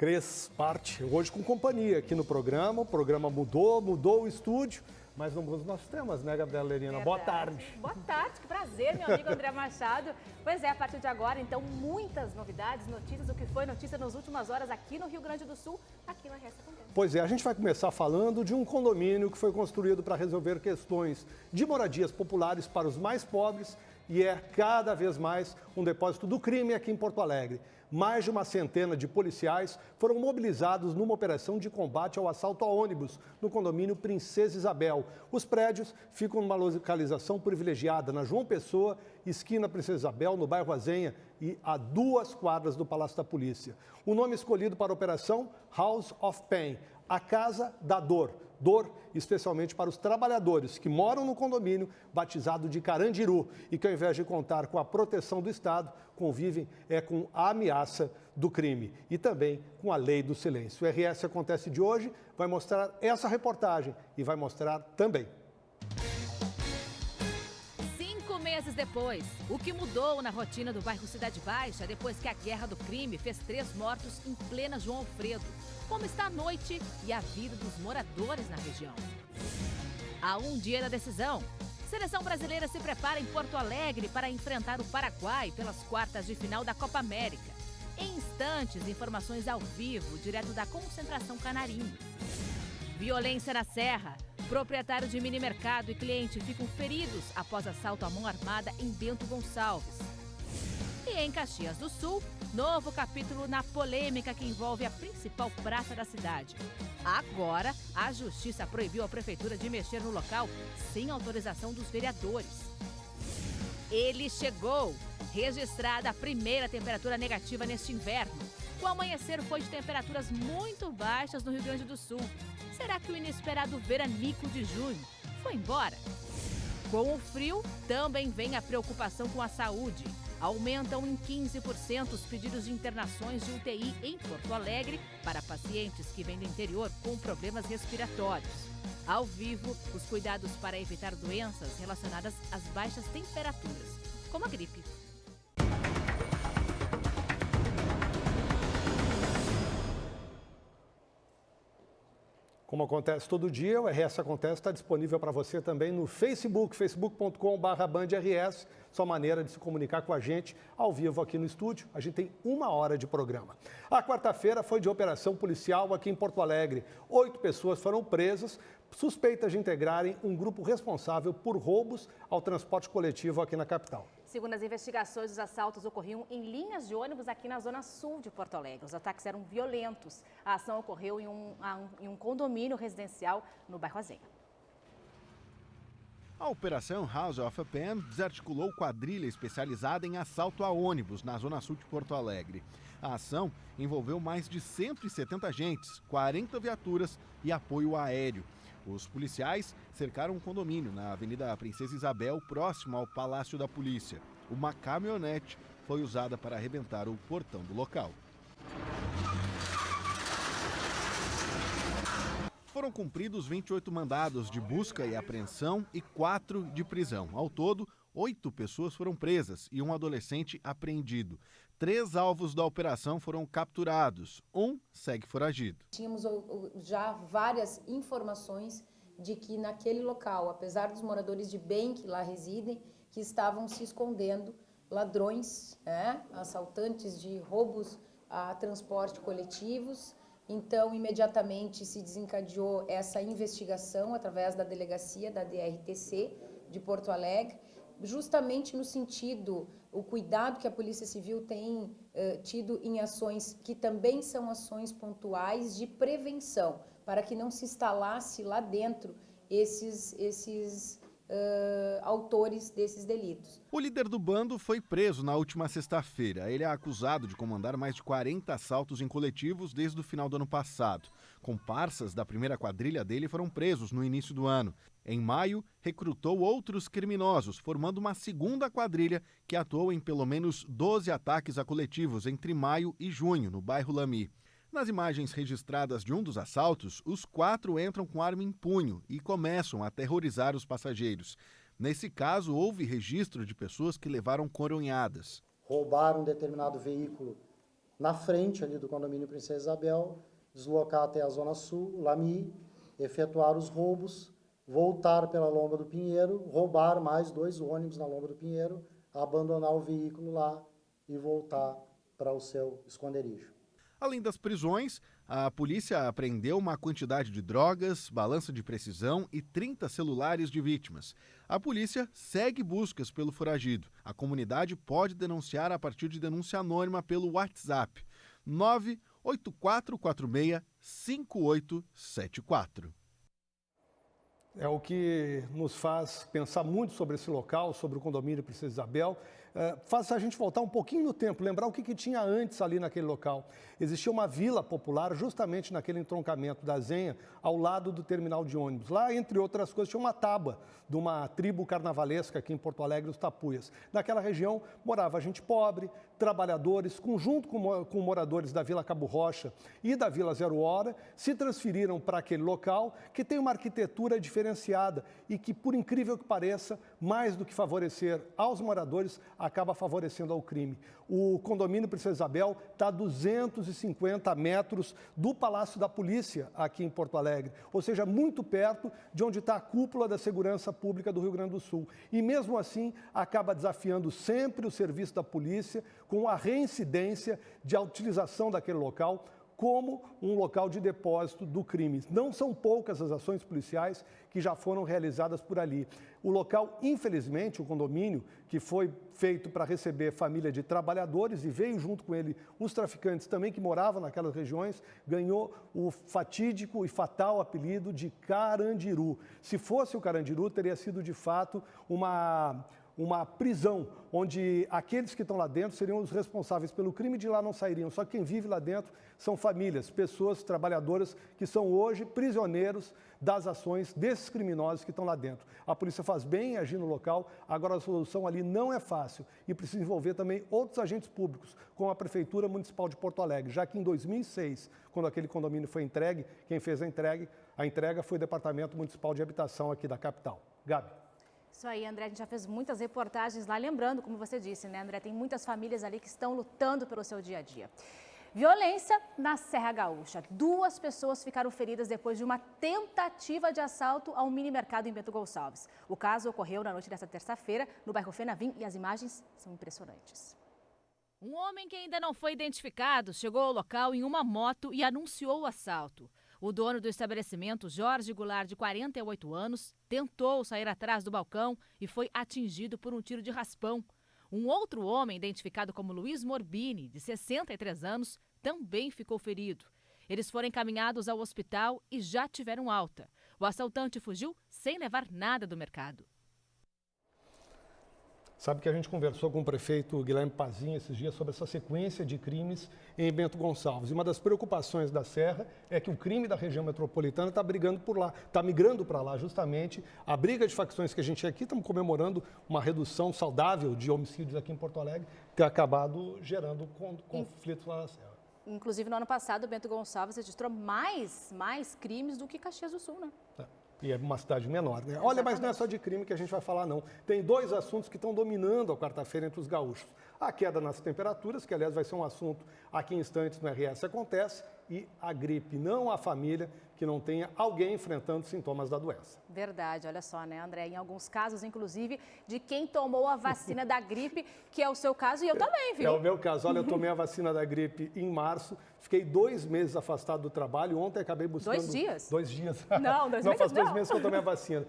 Cres parte hoje com companhia aqui no programa. O programa mudou o estúdio, mas não muda os nossos temas, né, Gabriela Lerina? Boa tarde. Boa tarde, que prazer, meu amigo André Machado. Pois é, a partir de agora, então, muitas novidades, notícias, o que foi notícia nas últimas horas aqui no Rio Grande do Sul, aqui no RS Acontece. Pois é, a gente vai começar falando de um condomínio que foi construído para resolver questões de moradias populares para os mais pobres e é cada vez mais um depósito do crime aqui em Porto Alegre. Mais de uma centena de policiais foram mobilizados numa operação de combate ao assalto a ônibus no condomínio Princesa Isabel. Os prédios ficam numa localização privilegiada na João Pessoa, esquina Princesa Isabel, no bairro Azenha, e a 2 quadras do Palácio da Polícia. O nome escolhido para a operação, House of Pain, a Casa da Dor. Dor especialmente para os trabalhadores que moram no condomínio batizado de Carandiru e que, ao invés de contar com a proteção do Estado, convivem com a ameaça do crime e também com a lei do silêncio. O RS Acontece de hoje vai mostrar essa reportagem e vai mostrar também. 5 meses depois, o que mudou na rotina do bairro Cidade Baixa depois que a guerra do crime fez 3 mortos em plena João Alfredo? Como está a noite e a vida dos moradores na região? Há um dia da decisão. Seleção brasileira se prepara em Porto Alegre para enfrentar o Paraguai pelas quartas de final da Copa América. Em instantes, informações ao vivo, direto da concentração Canarinho. Violência na Serra. Proprietário de mini-mercado e cliente ficam feridos após assalto à mão armada em Bento Gonçalves. E em Caxias do Sul, novo capítulo na polêmica que envolve a principal praça da cidade. Agora, a Justiça proibiu a Prefeitura de mexer no local sem autorização dos vereadores. Ele chegou! Registrada a primeira temperatura negativa neste inverno. O amanhecer foi de temperaturas muito baixas no Rio Grande do Sul. Será que o inesperado veranico de junho foi embora? Com o frio, também vem a preocupação com a saúde. Aumentam em 15% os pedidos de internações de UTI em Porto Alegre para pacientes que vêm do interior com problemas respiratórios. Ao vivo, os cuidados para evitar doenças relacionadas às baixas temperaturas, como a gripe. Como acontece todo dia, o RS Acontece está disponível para você também no Facebook, facebook.com/BandRS, sua maneira de se comunicar com a gente ao vivo aqui no estúdio. A gente tem 1 hora de programa. A quarta-feira foi de operação policial aqui em Porto Alegre. 8 pessoas foram presas, suspeitas de integrarem um grupo responsável por roubos ao transporte coletivo aqui na capital. Segundo as investigações, os assaltos ocorriam em linhas de ônibus aqui na zona sul de Porto Alegre. Os ataques eram violentos. A ação ocorreu em um condomínio residencial no bairro Azenha. A operação House of Pain desarticulou quadrilha especializada em assalto a ônibus na zona sul de Porto Alegre. A ação envolveu mais de 170 agentes, 40 viaturas e apoio aéreo. Os policiais cercaram um condomínio na Avenida Princesa Isabel, próximo ao Palácio da Polícia. Uma caminhonete foi usada para arrebentar o portão do local. Foram cumpridos 28 mandados de busca e apreensão e 4 de prisão. Ao todo, 8 pessoas foram presas e um adolescente apreendido. 3 alvos da operação foram capturados. Um segue foragido. Tínhamos já várias informações de que naquele local, apesar dos moradores de bem que lá residem, que estavam se escondendo ladrões, assaltantes de roubos a transporte coletivos. Então, imediatamente se desencadeou essa investigação através da delegacia da DRTC de Porto Alegre, justamente no sentido, o cuidado que a Polícia Civil tem tido em ações que também são ações pontuais de prevenção, para que não se instalasse lá dentro esses autores desses delitos. O líder do bando foi preso na última sexta-feira. Ele é acusado de comandar mais de 40 assaltos em coletivos desde o final do ano passado. Comparsas da primeira quadrilha dele foram presos no início do ano. Em maio, recrutou outros criminosos, formando uma segunda quadrilha que atuou em pelo menos 12 ataques a coletivos entre maio e junho, no bairro Lamy. Nas imagens registradas de um dos assaltos, os 4 entram com arma em punho e começam a aterrorizar os passageiros. Nesse caso, houve registro de pessoas que levaram coronhadas. Roubaram um determinado veículo na frente ali do condomínio Princesa Isabel, deslocar até a Zona Sul, Lamy, efetuar os roubos, voltar pela Lomba do Pinheiro, roubar mais 2 ônibus na Lomba do Pinheiro, abandonar o veículo lá e voltar para o seu esconderijo. Além das prisões, a polícia apreendeu uma quantidade de drogas, balança de precisão e 30 celulares de vítimas. A polícia segue buscas pelo foragido. A comunidade pode denunciar a partir de denúncia anônima pelo WhatsApp 984465874. É o que nos faz pensar muito sobre esse local, sobre o condomínio Princesa Isabel. Faz a gente voltar um pouquinho no tempo, lembrar o que tinha antes ali naquele local. Existia uma vila popular justamente naquele entroncamento da Zenha, ao lado do terminal de ônibus. Lá, entre outras coisas, tinha uma taba de uma tribo carnavalesca aqui em Porto Alegre, os Tapuias. Naquela região morava gente pobre, trabalhadores, junto com moradores da Vila Cabo Rocha e da Vila Zero Hora, se transferiram para aquele local que tem uma arquitetura diferenciada e que, por incrível que pareça, mais do que favorecer aos moradores, acaba favorecendo ao crime. O condomínio Princesa Isabel está a 250 metros do Palácio da Polícia aqui em Porto Alegre, ou seja, muito perto de onde está a cúpula da segurança pública do Rio Grande do Sul. E mesmo assim, acaba desafiando sempre o serviço da polícia com a reincidência de a utilização daquele local como um local de depósito do crime. Não são poucas as ações policiais que já foram realizadas por ali. O local, infelizmente, o condomínio, que foi feito para receber família de trabalhadores e veio junto com ele os traficantes também que moravam naquelas regiões, ganhou o fatídico e fatal apelido de Carandiru. Se fosse o Carandiru, teria sido de fato uma prisão, onde aqueles que estão lá dentro seriam os responsáveis pelo crime, de lá não sairiam. Só que quem vive lá dentro são famílias, pessoas trabalhadoras que são hoje prisioneiros das ações desses criminosos que estão lá dentro. A polícia faz bem em agir no local, agora a solução ali não é fácil e precisa envolver também outros agentes públicos, como a Prefeitura Municipal de Porto Alegre, já que em 2006, quando aquele condomínio foi entregue, quem fez a entrega foi o Departamento Municipal de Habitação aqui da capital. Gabi. Isso aí, André, a gente já fez muitas reportagens lá, lembrando, como você disse, né, André, tem muitas famílias ali que estão lutando pelo seu dia a dia. Violência na Serra Gaúcha. 2 pessoas ficaram feridas depois de uma tentativa de assalto a um mini-mercado em Bento Gonçalves. O caso ocorreu na noite desta terça-feira, no bairro Fenavim, e as imagens são impressionantes. Um homem que ainda não foi identificado chegou ao local em uma moto e anunciou o assalto. O dono do estabelecimento, Jorge Goulart, de 48 anos, tentou sair atrás do balcão e foi atingido por um tiro de raspão. Um outro homem, identificado como Luiz Morbini, de 63 anos, também ficou ferido. Eles foram encaminhados ao hospital e já tiveram alta. O assaltante fugiu sem levar nada do mercado. Sabe que a gente conversou com o prefeito Guilherme Pazinha esses dias sobre essa sequência de crimes em Bento Gonçalves. E uma das preocupações da Serra é que o crime da região metropolitana está brigando por lá, está migrando para lá justamente. A briga de facções que a gente aqui estamos comemorando uma redução saudável de homicídios aqui em Porto Alegre, ter acabado gerando conflitos lá na Serra. Inclusive, no ano passado, Bento Gonçalves registrou mais crimes do que Caxias do Sul, né? E é uma cidade menor, né? Olha, mas não é só de crime que a gente vai falar, não. Tem 2 assuntos que estão dominando a quarta-feira entre os gaúchos. A queda nas temperaturas, que aliás vai ser um assunto aqui em instantes no RS Acontece, e a gripe, não a família que não tenha alguém enfrentando sintomas da doença. Verdade, olha só, né, André? Em alguns casos, inclusive, de quem tomou a vacina da gripe, que é o seu caso, e eu também, viu? É o meu caso. Olha, eu tomei a vacina da gripe em março, fiquei 2 meses afastado do trabalho, ontem acabei buscando... 2 dias? 2 dias. Não, 2 meses não. Faz 2 não. meses que eu tomei a vacina.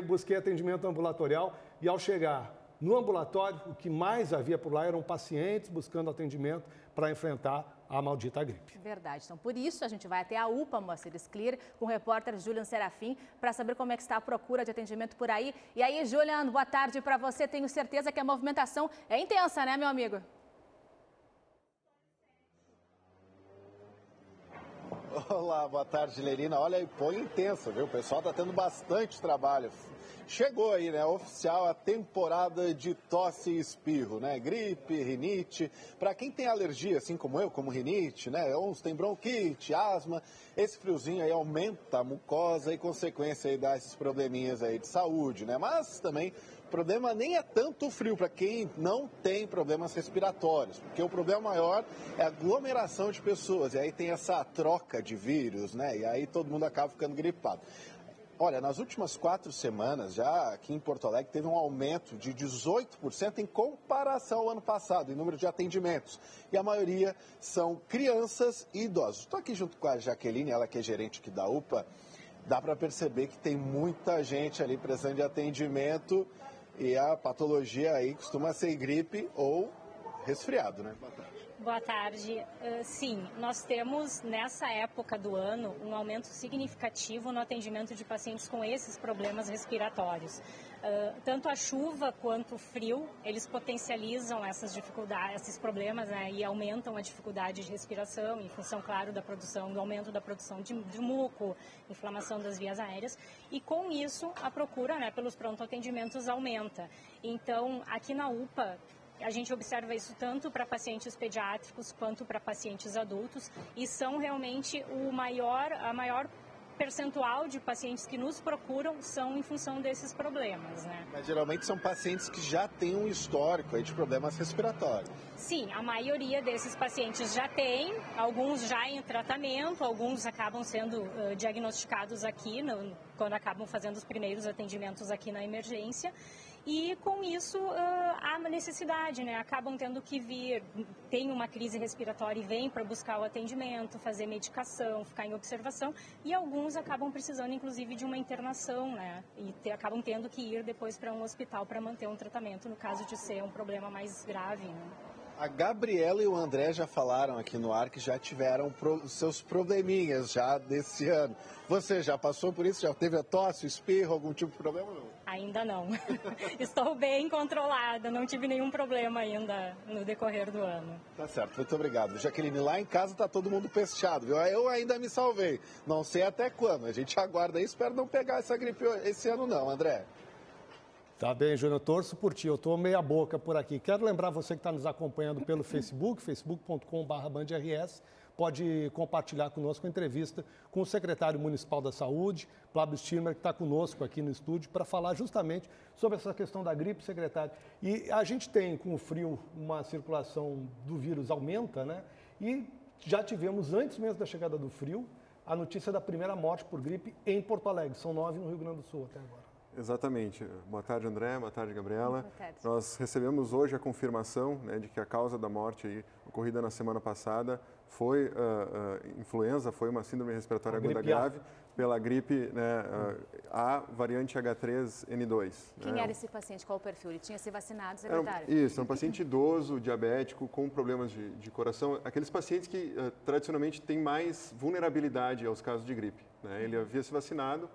Busquei atendimento ambulatorial e ao chegar no ambulatório, o que mais havia por lá eram pacientes buscando atendimento para enfrentar a maldita gripe. Verdade. Então, por isso, a gente vai até a UPA Moacir Scler com o repórter Julian Serafim para saber como é que está a procura de atendimento por aí. E aí, Julian, boa tarde para você. Tenho certeza que a movimentação é intensa, né, meu amigo? Olá, boa tarde, Lerina. Olha, foi intenso, viu? O pessoal está tendo bastante trabalho. Chegou aí, né, oficial, a temporada de tosse e espirro, né? Gripe, rinite. Para quem tem alergia, assim como eu, como rinite, né? Uns tem bronquite, asma. Esse friozinho aí aumenta a mucosa e consequência aí dá esses probleminhas aí de saúde, né? Mas também problema nem é tanto o frio para quem não tem problemas respiratórios, porque o problema maior é a aglomeração de pessoas, e aí tem essa troca de vírus, né? E aí todo mundo acaba ficando gripado. Olha, nas últimas 4 semanas, já aqui em Porto Alegre, teve um aumento de 18% em comparação ao ano passado, em número de atendimentos. E a maioria são crianças e idosos. Estou aqui junto com a Jaqueline, ela que é gerente aqui da UPA. Dá para perceber que tem muita gente ali precisando de atendimento e a patologia aí costuma ser gripe ou resfriado, né? Boa tarde. Boa tarde. Sim, nós temos nessa época do ano um aumento significativo no atendimento de pacientes com esses problemas respiratórios. Tanto a chuva quanto o frio, eles potencializam essas dificuldades, esses problemas, né, e aumentam a dificuldade de respiração, em função, claro, do aumento da produção de muco, inflamação das vias aéreas, e com isso a procura, né, pelos pronto-atendimentos aumenta. Então, aqui na UPA, a gente observa isso tanto para pacientes pediátricos quanto para pacientes adultos, e são realmente a maior percentual de pacientes que nos procuram são em função desses problemas, né? Mas geralmente são pacientes que já têm um histórico aí de problemas respiratórios. Sim, a maioria desses pacientes já tem, alguns já em tratamento, alguns acabam sendo diagnosticados aqui, quando acabam fazendo os primeiros atendimentos aqui na emergência. E com isso há uma necessidade, né? Acabam tendo que vir, tem uma crise respiratória e vêm para buscar o atendimento, fazer medicação, ficar em observação, e alguns acabam precisando inclusive de uma internação, né? E acabam tendo que ir depois para um hospital para manter um tratamento no caso de ser um problema mais grave, né? A Gabriela e o André já falaram aqui no ar que já tiveram seus probleminhas já desse ano. Você já passou por isso? Já teve a tosse, espirro, algum tipo de problema? Não? Ainda não. Estou bem controlada, não tive nenhum problema ainda no decorrer do ano. Tá certo, muito obrigado. Jaqueline, lá em casa tá todo mundo fechado, viu? Eu ainda me salvei. Não sei até quando. A gente aguarda aí, espero não pegar essa gripe esse ano não, André. Tá bem, Júnior, torço por ti, eu estou meia boca por aqui. Quero lembrar você que está nos acompanhando pelo Facebook, facebook.com/bandrs, pode compartilhar conosco a entrevista com o secretário municipal da Saúde, Plábio Stirmer, que está conosco aqui no estúdio para falar justamente sobre essa questão da gripe, secretário. E a gente tem, com o frio, uma circulação do vírus aumenta, né? E já tivemos, antes mesmo da chegada do frio, a notícia da primeira morte por gripe em Porto Alegre. São 9 no Rio Grande do Sul até agora. Exatamente. Boa tarde, André. Boa tarde, Gabriela. Boa tarde. Nós recebemos hoje a confirmação, né, de que a causa da morte aí, ocorrida na semana passada foi influenza, foi uma síndrome respiratória aguda grave pela gripe, né, A variante H3N2. Quem né? era esse paciente? Qual o perfil? Ele tinha se vacinado, secretário? Isso, é um paciente idoso, diabético, com problemas de coração. Aqueles pacientes que tradicionalmente têm mais vulnerabilidade aos casos de gripe, né? Ele havia se vacinado,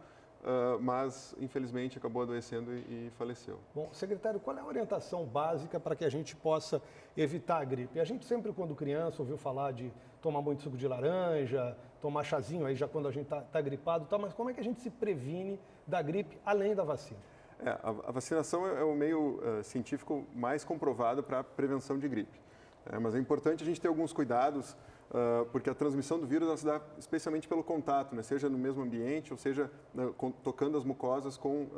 mas infelizmente acabou adoecendo e faleceu. Bom, secretário, qual é a orientação básica para que a gente possa evitar a gripe? A gente sempre, quando criança, ouviu falar de tomar muito suco de laranja, tomar chazinho aí já quando a gente está gripado, mas como é que a gente se previne da gripe além da vacina? A vacinação é o meio científico mais comprovado para a prevenção de gripe. Mas é importante a gente ter alguns cuidados, porque a transmissão do vírus ela se dá especialmente pelo contato, né? Seja no mesmo ambiente ou seja tocando as mucosas com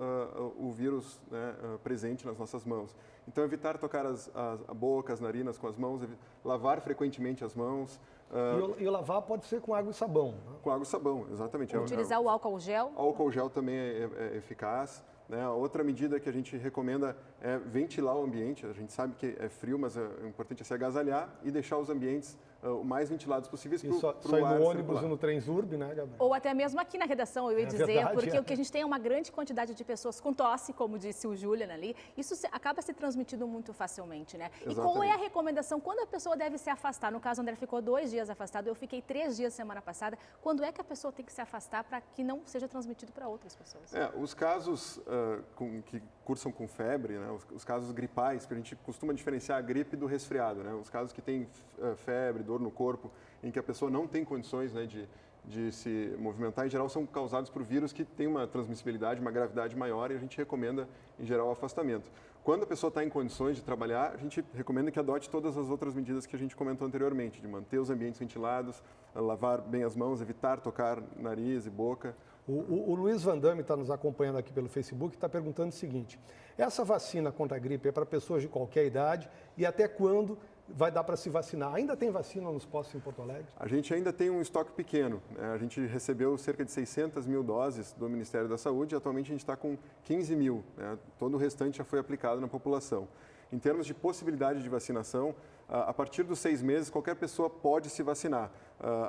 o vírus, né, presente nas nossas mãos. Então, evitar tocar a boca, as narinas com as mãos, lavar frequentemente as mãos. E o lavar pode ser com água e sabão. Né? Com água e sabão, exatamente. Utilizar o álcool gel? O álcool gel também é eficaz. Né? Outra medida que a gente recomenda é ventilar o ambiente. A gente sabe que é frio, mas é importante se agasalhar e deixar os ambientes o mais ventilados possíveis para o ar Só ir no ônibus e no Transurb, né, Gabriel? Ou até mesmo aqui na redação, eu ia dizer, verdade, porque o que a gente tem é uma grande quantidade de pessoas com tosse, como disse o Julian ali, isso acaba se transmitindo muito facilmente, né? Exatamente. E qual é a recomendação? Quando a pessoa deve se afastar? No caso, o André ficou 2 dias afastado, eu fiquei 3 dias semana passada. Quando é que a pessoa tem que se afastar para que não seja transmitido para outras pessoas? Os casos que cursam com febre, né, os casos gripais, que a gente costuma diferenciar a gripe do resfriado, né? Os casos que têm febre, dor no corpo, em que a pessoa não tem condições, né, de se movimentar, em geral são causados por vírus que têm uma transmissibilidade, uma gravidade maior e a gente recomenda, em geral, o afastamento. Quando a pessoa está em condições de trabalhar, a gente recomenda que adote todas as outras medidas que a gente comentou anteriormente, de manter os ambientes ventilados, lavar bem as mãos, evitar tocar nariz e boca. O Luiz Van Damme está nos acompanhando aqui pelo Facebook e está perguntando o seguinte: essa vacina contra a gripe é para pessoas de qualquer idade e até quando vai dar para se vacinar? Ainda tem vacina nos postos em Porto Alegre? A gente ainda tem um estoque pequeno, né? A gente recebeu cerca de 600 mil doses do Ministério da Saúde e atualmente a gente está com 15 mil, né? Todo o restante já foi aplicado na população. Em termos de possibilidade de vacinação, a partir dos 6 meses, qualquer pessoa pode se vacinar.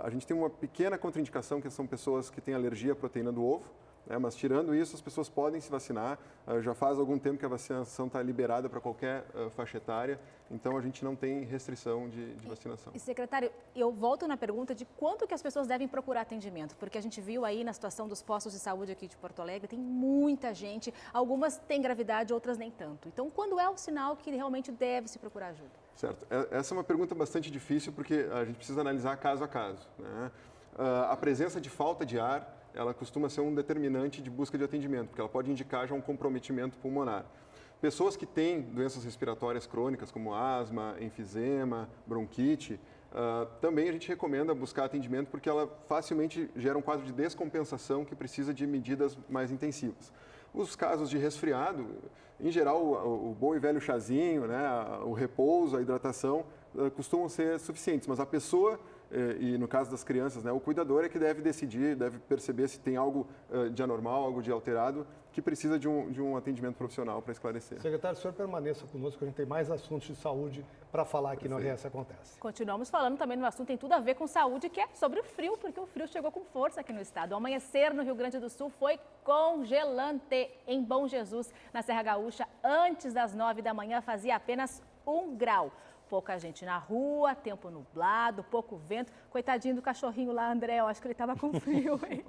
A gente tem uma pequena contraindicação, que são pessoas que têm alergia à proteína do ovo, né? Mas tirando isso, as pessoas podem se vacinar. Já faz algum tempo que a vacinação está liberada para qualquer faixa etária, então a gente não tem restrição de vacinação. E, secretário, eu volto na pergunta de quanto que as pessoas devem procurar atendimento, porque a gente viu aí na situação dos postos de saúde aqui de Porto Alegre, tem muita gente, algumas têm gravidade, outras nem tanto. Então, quando é o sinal que realmente deve se procurar ajuda? Certo. Essa é uma pergunta bastante difícil, porque a gente precisa analisar caso a caso, né? A presença de falta de ar, ela costuma ser um determinante de busca de atendimento, porque ela pode indicar já um comprometimento pulmonar. Pessoas que têm doenças respiratórias crônicas, como asma, enfisema, bronquite, também a gente recomenda buscar atendimento, porque ela facilmente gera um quadro de descompensação que precisa de medidas mais intensivas. Os casos de resfriado, em geral, o bom e velho chazinho, né, o repouso, a hidratação, costumam ser suficientes, mas a pessoa, e no caso das crianças, né, o cuidador é que deve decidir, deve perceber se tem algo de anormal, algo de alterado, que precisa de um atendimento profissional para esclarecer. Secretário, o senhor permaneça conosco, a gente tem mais assuntos de saúde para falar aqui no RS Acontece. Continuamos falando também no assunto, tem tudo a ver com saúde, que é sobre o frio, porque o frio chegou com força aqui no estado. O amanhecer no Rio Grande do Sul foi congelante em Bom Jesus, na Serra Gaúcha. Antes das 9 da manhã fazia apenas 1 grau. Pouca gente na rua, tempo nublado, pouco vento. Coitadinho do cachorrinho lá, André, eu acho que ele estava com frio, hein?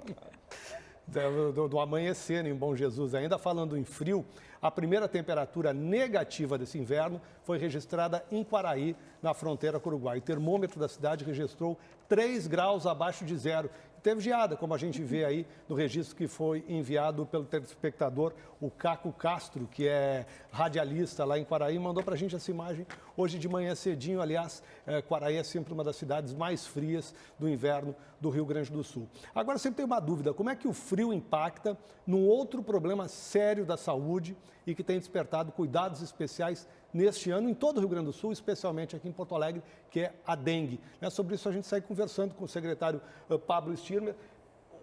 Do amanhecer em Bom Jesus. Ainda falando em frio, a primeira temperatura negativa desse inverno foi registrada em Quaraí, na fronteira com o Uruguai. O termômetro da cidade registrou 3 graus abaixo de zero. Teve geada, como a gente vê aí no registro que foi enviado pelo telespectador, o Caco Castro, que é radialista lá em Quaraí, mandou para a gente essa imagem hoje de manhã cedinho. Aliás, Quaraí é sempre uma das cidades mais frias do inverno do Rio Grande do Sul. Agora, sempre tem uma dúvida, como é que o frio impacta num outro problema sério da saúde e que tem despertado cuidados especiais neste ano em todo o Rio Grande do Sul, especialmente aqui em Porto Alegre, que é a dengue. Sobre isso a gente segue conversando com o secretário Pablo Stirmer.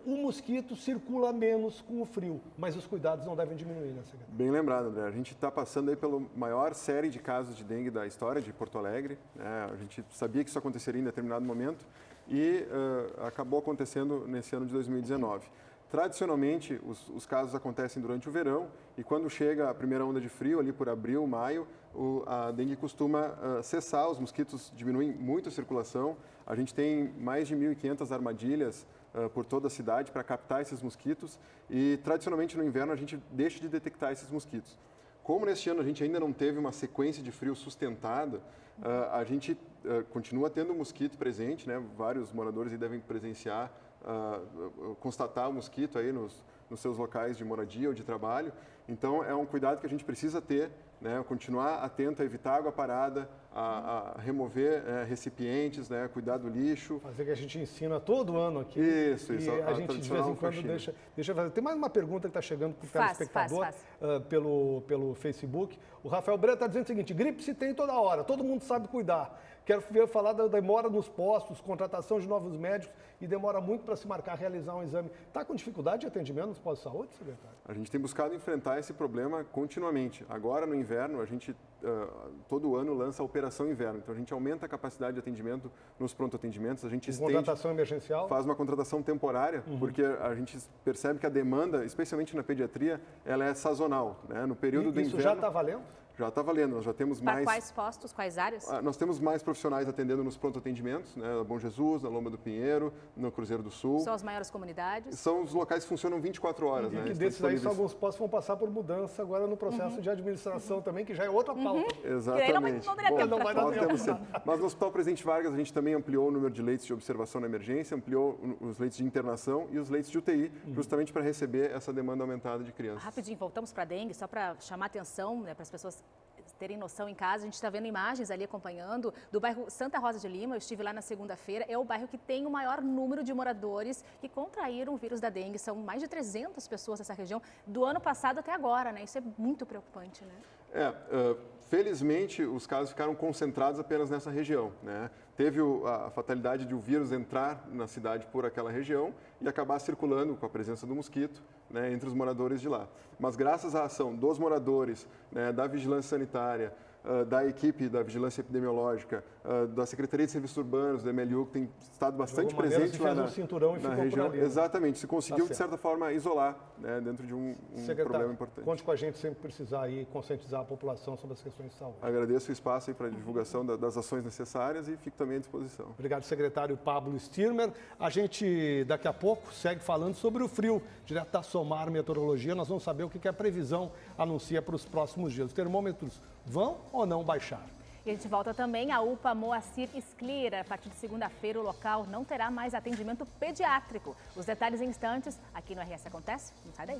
O mosquito circula menos com o frio, mas os cuidados não devem diminuir, né, secretário? Bem lembrado, André. A gente está passando aí pela maior série de casos de dengue da história de Porto Alegre. A gente sabia que isso aconteceria em determinado momento e acabou acontecendo nesse ano de 2019. Tradicionalmente, os casos acontecem durante o verão e quando chega a primeira onda de frio, ali por abril, maio, a dengue costuma cessar, os mosquitos diminuem muito a circulação. A gente tem mais de 1.500 armadilhas por toda a cidade para captar esses mosquitos e, tradicionalmente, no inverno a gente deixa de detectar esses mosquitos. Como neste ano a gente ainda não teve uma sequência de frio sustentada, a gente continua tendo mosquito presente, né? Vários moradores aí devem presenciar, constatar o mosquito aí nos seus locais de moradia ou de trabalho. Então, é um cuidado que a gente precisa ter, né? Continuar atento a evitar água parada, a remover recipientes, né? Cuidar do lixo. Fazer que a gente ensina todo ano aqui. Isso. E a gente, de vez em quando, deixa eu fazer. Tem mais uma pergunta que está chegando para o telespectador pelo Facebook. O Rafael Breta está dizendo o seguinte: gripe se tem toda hora, todo mundo sabe cuidar. Quero falar da demora nos postos, contratação de novos médicos e demora muito para se marcar, realizar um exame. Está com dificuldade de atendimento nos postos de saúde, secretário? A gente tem buscado enfrentar esse problema continuamente. Agora, no inverno, a gente todo ano lança a Operação Inverno. Então, a gente aumenta a capacidade de atendimento nos pronto-atendimentos. A gente estende, contratação emergencial? Faz uma contratação temporária, porque a gente percebe que a demanda, especialmente na pediatria, ela é sazonal, né? No período do inverno... Isso já está valendo? Já está valendo, nós já temos Para mais... quais postos, quais áreas? Nós temos mais profissionais atendendo nos pronto-atendimentos, né, na Bom Jesus, na Lomba do Pinheiro, no Cruzeiro do Sul. São as maiores comunidades? São os locais que funcionam 24 horas. E que desses aí, alguns postos vão passar por mudança agora no processo de administração também, que já é outra pauta. Exatamente. Não daria tempo para tudo. Mas no Hospital Presidente Vargas, a gente também ampliou o número de leitos de observação na emergência, ampliou os leitos de internação e os leitos de UTI, justamente para receber essa demanda aumentada de crianças. Rapidinho, voltamos para a dengue, só para chamar atenção, né, para as pessoas terem noção em casa. A gente está vendo imagens ali acompanhando do bairro Santa Rosa de Lima. Eu estive lá na segunda-feira. É o bairro que tem o maior número de moradores que contraíram o vírus da dengue. São mais de 300 pessoas nessa região do ano passado até agora, né? Isso é muito preocupante, né? Felizmente, os casos ficaram concentrados apenas nessa região, né? Teve a fatalidade de o vírus entrar na cidade por aquela região e acabar circulando com a presença do mosquito, né, entre os moradores de lá. Mas graças à ação dos moradores, né, da vigilância sanitária, da equipe da vigilância epidemiológica, da Secretaria de Serviços Urbanos, da MLU, que tem estado bastante presente lá na região. Ali, né? Exatamente, se conseguiu, de certa forma, isolar, né, dentro de um problema importante. Conte com a gente sempre precisar aí conscientizar a população sobre as questões de saúde. Agradeço o espaço para a divulgação das ações necessárias e fico também à disposição. Obrigado, secretário Pablo Stirmer. A gente, daqui a pouco, segue falando sobre o frio. Direto da Somar Meteorologia, nós vamos saber o que a previsão anuncia para os próximos dias. Os termômetros vão ou não baixar? E a gente volta também à UPA Moacir Sclier. A partir de segunda-feira, o local não terá mais atendimento pediátrico. Os detalhes em instantes, aqui no RS Acontece. Não sai daí.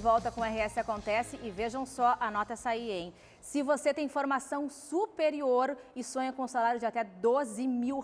Volta com o RS Acontece e vejam só, anota essa aí, hein? Se você tem formação superior e sonha com um salário de até R$12 mil,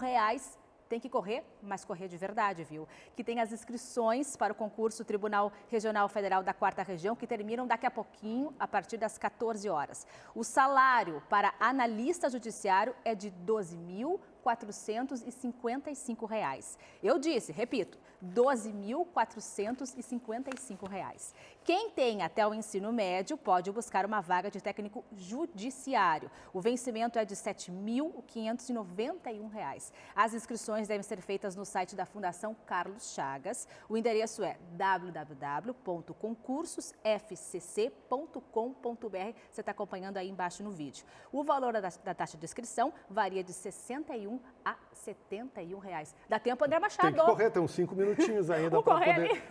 tem que correr, mas correr de verdade, viu? Que tem as inscrições para o concurso Tribunal Regional Federal da 4ª Região, que terminam daqui a pouquinho, a partir das 14 horas. O salário para analista judiciário é de R$12.455. Eu disse, repito, R$12.455. Quem tem até o ensino médio pode buscar uma vaga de técnico judiciário. O vencimento é de R$7.591. As inscrições devem ser feitas no site da Fundação Carlos Chagas. O endereço é www.concursosfcc.com.br. Você está acompanhando aí embaixo no vídeo. O valor da taxa de inscrição varia de R$61 a R$71. Dá tempo, André Machado? Tem que correr, tem uns 5 minutinhos ainda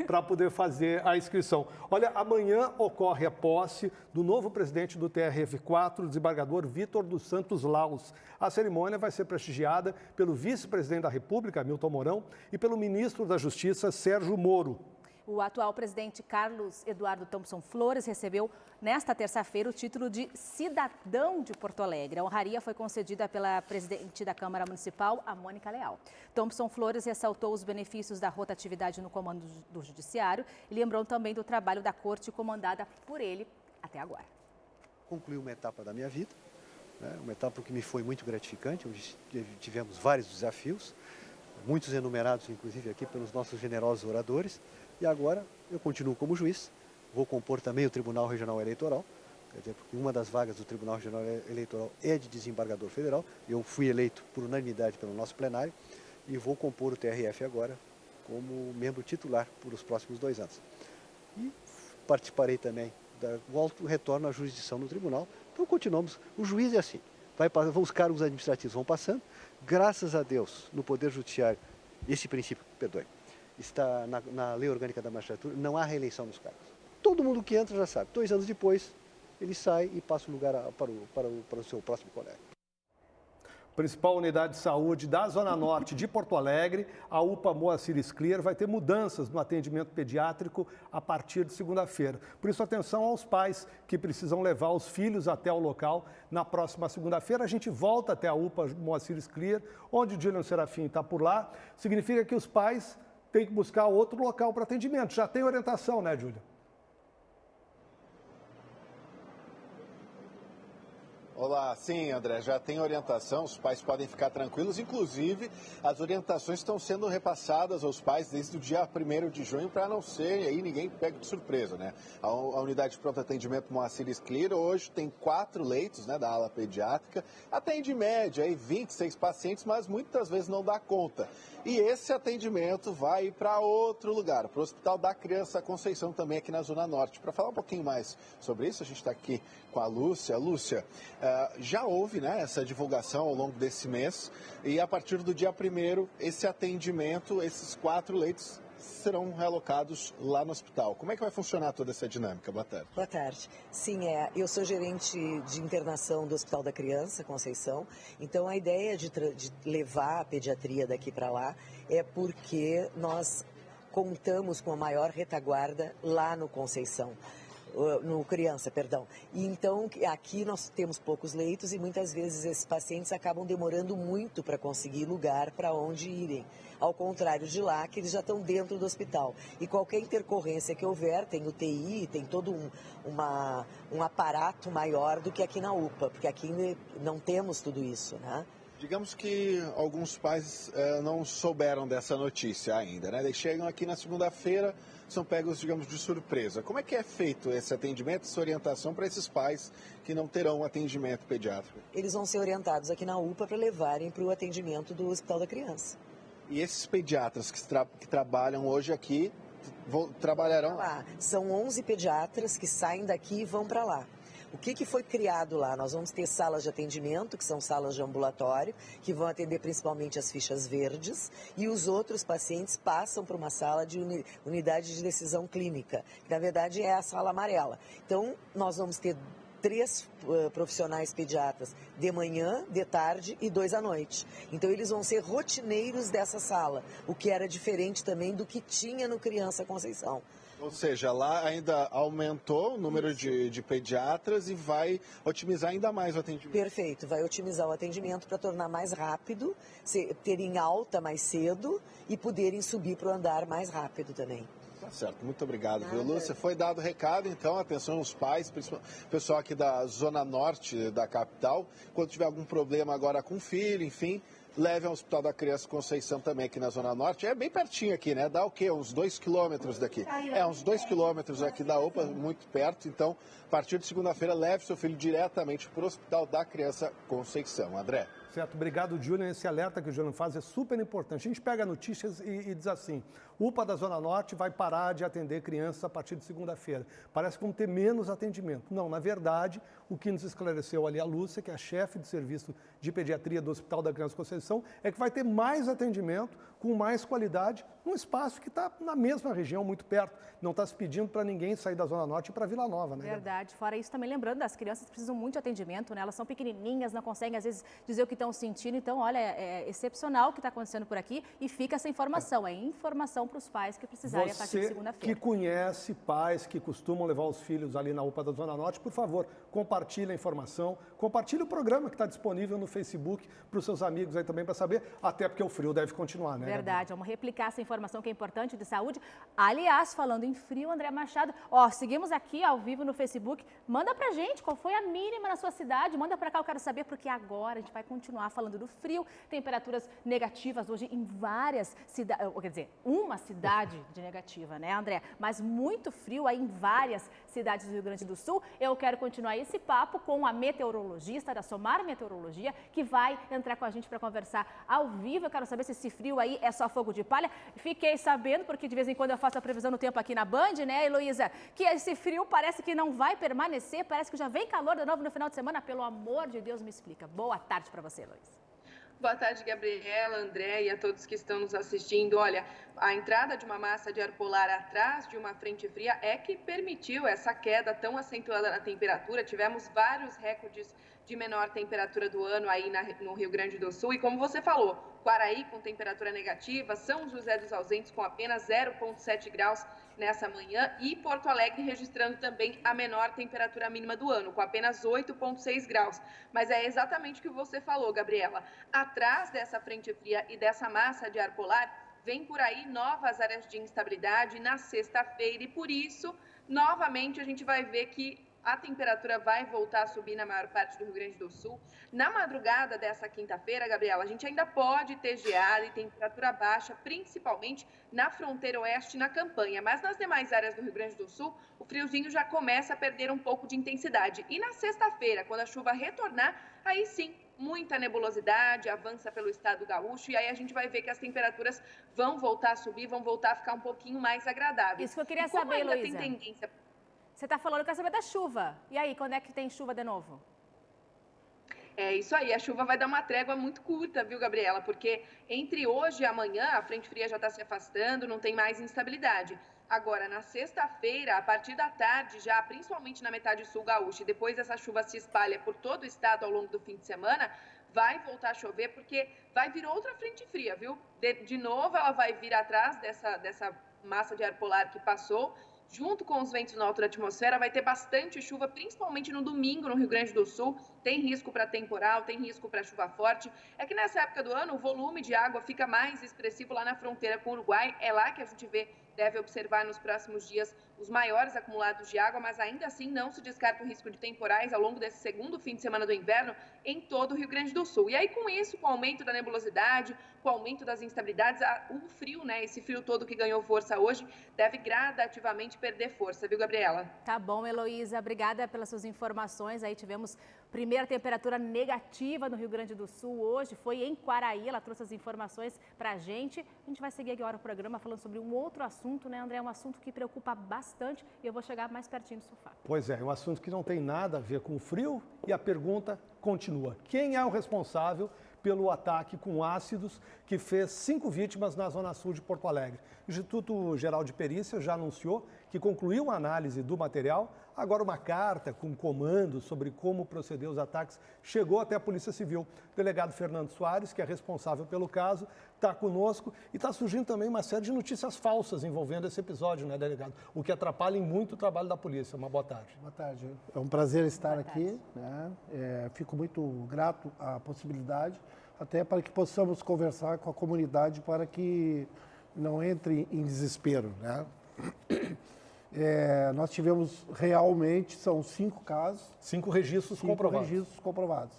para poder fazer a inscrição. Olha, amanhã ocorre a posse do novo presidente do TRF4, o desembargador Vitor dos Santos Laus. A cerimônia vai ser prestigiada pelo vice-presidente da República, Milton Mourão, e pelo ministro da Justiça, Sérgio Moro. O atual presidente Carlos Eduardo Thompson Flores recebeu nesta terça-feira o título de cidadão de Porto Alegre. A honraria foi concedida pela presidente da Câmara Municipal, a Mônica Leal. Thompson Flores ressaltou os benefícios da rotatividade no comando do Judiciário e lembrou também do trabalho da corte comandada por ele até agora. Concluí uma etapa da minha vida, né, uma etapa que me foi muito gratificante, onde tivemos vários desafios, muitos enumerados, inclusive, aqui pelos nossos generosos oradores. E agora eu continuo como juiz, vou compor também o Tribunal Regional Eleitoral, quer dizer, porque uma das vagas do Tribunal Regional Eleitoral é de desembargador federal. Eu fui eleito por unanimidade pelo nosso plenário e vou compor o TRF agora como membro titular por os próximos 2 anos. E participarei também do retorno à jurisdição no tribunal. Então continuamos, o juiz é assim, os cargos administrativos vão passando, graças a Deus, no Poder Judiciário, esse princípio, perdoe, está na Lei Orgânica da Magistratura, não há reeleição nos cargos. Todo mundo que entra já sabe, 2 anos depois, ele sai e passa o lugar para o seu próximo colega. Principal unidade de saúde da Zona Norte de Porto Alegre, a UPA Moacir Sclier vai ter mudanças no atendimento pediátrico a partir de segunda-feira. Por isso, atenção aos pais que precisam levar os filhos até o local. Na próxima segunda-feira, a gente volta até a UPA Moacir Sclier, onde o Julian Serafim está por lá. Significa que os pais têm que buscar outro local para atendimento. Já tem orientação, né, Júlia? Olá, sim, André, já tem orientação, os pais podem ficar tranquilos, inclusive as orientações estão sendo repassadas aos pais desde o dia 1º de junho para não ser aí ninguém pego de surpresa, né? A unidade de pronto atendimento Moacir Sclero hoje tem 4 leitos, né, da ala pediátrica, atende em média aí 26 pacientes, mas muitas vezes não dá conta. E esse atendimento vai para outro lugar, para o Hospital da Criança Conceição, também aqui na Zona Norte. Para falar um pouquinho mais sobre isso, a gente está aqui com a Lúcia. Lúcia, já houve, né, essa divulgação ao longo desse mês e a partir do dia 1º, esse atendimento, esses 4 leitos serão realocados lá no hospital. Como é que vai funcionar toda essa dinâmica? Boa tarde. Boa tarde. Sim, eu sou gerente de internação do Hospital da Criança Conceição, então a ideia de levar a pediatria daqui para lá é porque nós contamos com a maior retaguarda lá no Conceição. No Criança, perdão. E então, aqui nós temos poucos leitos e muitas vezes esses pacientes acabam demorando muito para conseguir lugar para onde irem. Ao contrário de lá, que eles já estão dentro do hospital. E qualquer intercorrência que houver, tem UTI, tem todo um aparato maior do que aqui na UPA, porque aqui não temos tudo isso, né? Digamos que alguns pais não souberam dessa notícia ainda, né? Eles chegam aqui na segunda-feira, são pegos, digamos, de surpresa. Como é que é feito esse atendimento, essa orientação para esses pais que não terão atendimento pediátrico? Eles vão ser orientados aqui na UPA para levarem para o atendimento do Hospital da Criança. E esses pediatras que trabalham hoje aqui, trabalharão lá? São 11 pediatras que saem daqui e vão para lá. O que foi criado lá? Nós vamos ter salas de atendimento, que são salas de ambulatório, que vão atender principalmente as fichas verdes, e os outros pacientes passam para uma sala de unidade de decisão clínica, que na verdade é a sala amarela. Então, nós vamos ter 3 profissionais pediatras de manhã, de tarde e 2 à noite. Então, eles vão ser rotineiros dessa sala, o que era diferente também do que tinha no Criança Conceição. Ou seja, lá ainda aumentou o número de pediatras e vai otimizar ainda mais o atendimento. Perfeito, vai otimizar o atendimento para tornar mais rápido, terem alta mais cedo e poderem subir para o andar mais rápido também. Tá certo, muito obrigado, viu, Lúcia? Foi dado o recado, então, atenção aos pais, principalmente pessoal aqui da Zona Norte da capital, quando tiver algum problema agora com o filho, enfim, leve ao Hospital da Criança Conceição também aqui na Zona Norte. É bem pertinho aqui, né? Dá o quê? Uns 2 quilômetros daqui. Uns 2 quilômetros aqui da UPA, muito perto. Então, a partir de segunda-feira, leve seu filho diretamente para o Hospital da Criança Conceição. André. Certo, obrigado, Julian. Esse alerta que o Julian faz é super importante. A gente pega notícias e diz assim, UPA da Zona Norte vai parar de atender crianças a partir de segunda-feira. Parece que vão ter menos atendimento. Não, na verdade, o que nos esclareceu ali a Lúcia, que é a chefe de serviço de pediatria do Hospital da Criança Conceição, é que vai ter mais atendimento com mais qualidade num espaço que está na mesma região, muito perto. Não está se pedindo para ninguém sair da Zona Norte e para Vila Nova, né? Verdade. Fora isso, também lembrando, as crianças precisam muito de atendimento, né? Elas são pequenininhas, não conseguem, às vezes, dizer o que estão sentindo. Então, olha, é excepcional o que está acontecendo por aqui e fica essa informação. É informação para os pais que precisarem a partir de segunda-feira. Que conhece pais que costumam levar os filhos ali na UPA da Zona Norte, por favor, compartilhe a informação, compartilhe o programa que está disponível no Facebook para os seus amigos aí também para saber, até porque o frio deve continuar, né? Verdade, vamos replicar essa informação que é importante de saúde. Aliás, falando em frio, André Machado, seguimos aqui ao vivo no Facebook, manda pra gente qual foi a mínima na sua cidade, manda pra cá, eu quero saber, porque agora a gente vai continuar falando do frio, temperaturas negativas hoje em várias cidades, quer dizer, uma cidade de negativa, né, André? Mas muito frio aí em várias cidades do Rio Grande do Sul. Eu quero continuar esse papo com a meteorologista da Somar Meteorologia, que vai entrar com a gente para conversar ao vivo. Eu quero saber se esse frio aí é só fogo de palha. Fiquei sabendo, porque de vez em quando eu faço a previsão do tempo aqui na Band, né, Heloísa, que esse frio parece que não vai permanecer, parece que já vem calor de novo no final de semana. Pelo amor de Deus, me explica. Boa tarde para você, Heloísa. Boa tarde, Gabriela, André e a todos que estão nos assistindo. Olha, a entrada de uma massa de ar polar atrás de uma frente fria é que permitiu essa queda tão acentuada na temperatura. Tivemos vários recordes de menor temperatura do ano aí no Rio Grande do Sul. E como você falou, Quaraí com temperatura negativa, São José dos Ausentes com apenas 0,7 graus nessa manhã e Porto Alegre registrando também a menor temperatura mínima do ano, com apenas 8,6 graus. Mas é exatamente o que você falou, Gabriela. Atrás dessa frente fria e dessa massa de ar polar, vem por aí novas áreas de instabilidade na sexta-feira e por isso, novamente, a gente vai ver que a temperatura vai voltar a subir na maior parte do Rio Grande do Sul. Na madrugada dessa quinta-feira, Gabriela, a gente ainda pode ter geada e temperatura baixa, principalmente na fronteira oeste e na campanha. Mas nas demais áreas do Rio Grande do Sul, o friozinho já começa a perder um pouco de intensidade. E na sexta-feira, quando a chuva retornar, aí sim, muita nebulosidade, avança pelo estado gaúcho, e aí a gente vai ver que as temperaturas vão voltar a subir, vão voltar a ficar um pouquinho mais agradáveis. Isso que eu queria saber, Heloísa. Tem tendência... Você está falando, eu quero saber da chuva. E aí, quando é que tem chuva de novo? É isso aí, a chuva vai dar uma trégua muito curta, viu, Gabriela? Porque entre hoje e amanhã, a frente fria já está se afastando, não tem mais instabilidade. Agora, na sexta-feira, a partir da tarde, já principalmente na metade sul gaúcha, e depois essa chuva se espalha por todo o estado ao longo do fim de semana, vai voltar a chover, porque vai vir outra frente fria, viu? De novo, ela vai vir atrás dessa massa de ar polar que passou. Junto com os ventos na alta da atmosfera, vai ter bastante chuva, principalmente no domingo no Rio Grande do Sul. Tem risco para temporal, tem risco para chuva forte. É que nessa época do ano, o volume de água fica mais expressivo lá na fronteira com o Uruguai. É lá que a gente deve observar nos próximos dias os maiores acumulados de água, mas ainda assim não se descarta o risco de temporais ao longo desse segundo fim de semana do inverno em todo o Rio Grande do Sul. E aí, com isso, com o aumento da nebulosidade, com o aumento das instabilidades, o frio, né, esse frio todo que ganhou força hoje, deve gradativamente perder força, viu, Gabriela? Tá bom, Heloísa, obrigada pelas suas informações. Aí tivemos primeira temperatura negativa no Rio Grande do Sul hoje, foi em Quaraí, ela trouxe as informações pra gente. A gente vai seguir agora o programa falando sobre um outro assunto, né, André? Um assunto que preocupa bastante e eu vou chegar mais pertinho do sofá. Pois é, um assunto que não tem nada a ver com o frio e a pergunta continua. Quem é o responsável pelo ataque com ácidos que fez 5 vítimas na zona sul de Porto Alegre? O Instituto Geral de Perícia já anunciou que concluiu a análise do material. Agora uma carta com comando sobre como proceder os ataques chegou até a Polícia Civil. O delegado Fernando Soares, que é responsável pelo caso, está conosco e está surgindo também uma série de notícias falsas envolvendo esse episódio, né, delegado? O que atrapalha em muito o trabalho da polícia. Uma boa tarde. Boa tarde. É um prazer estar aqui, né? Fico muito grato à possibilidade, até para que possamos conversar com a comunidade para que não entre em desespero, né? Nós tivemos realmente, são 5 casos. 5 registros comprovados. 5 registros comprovados.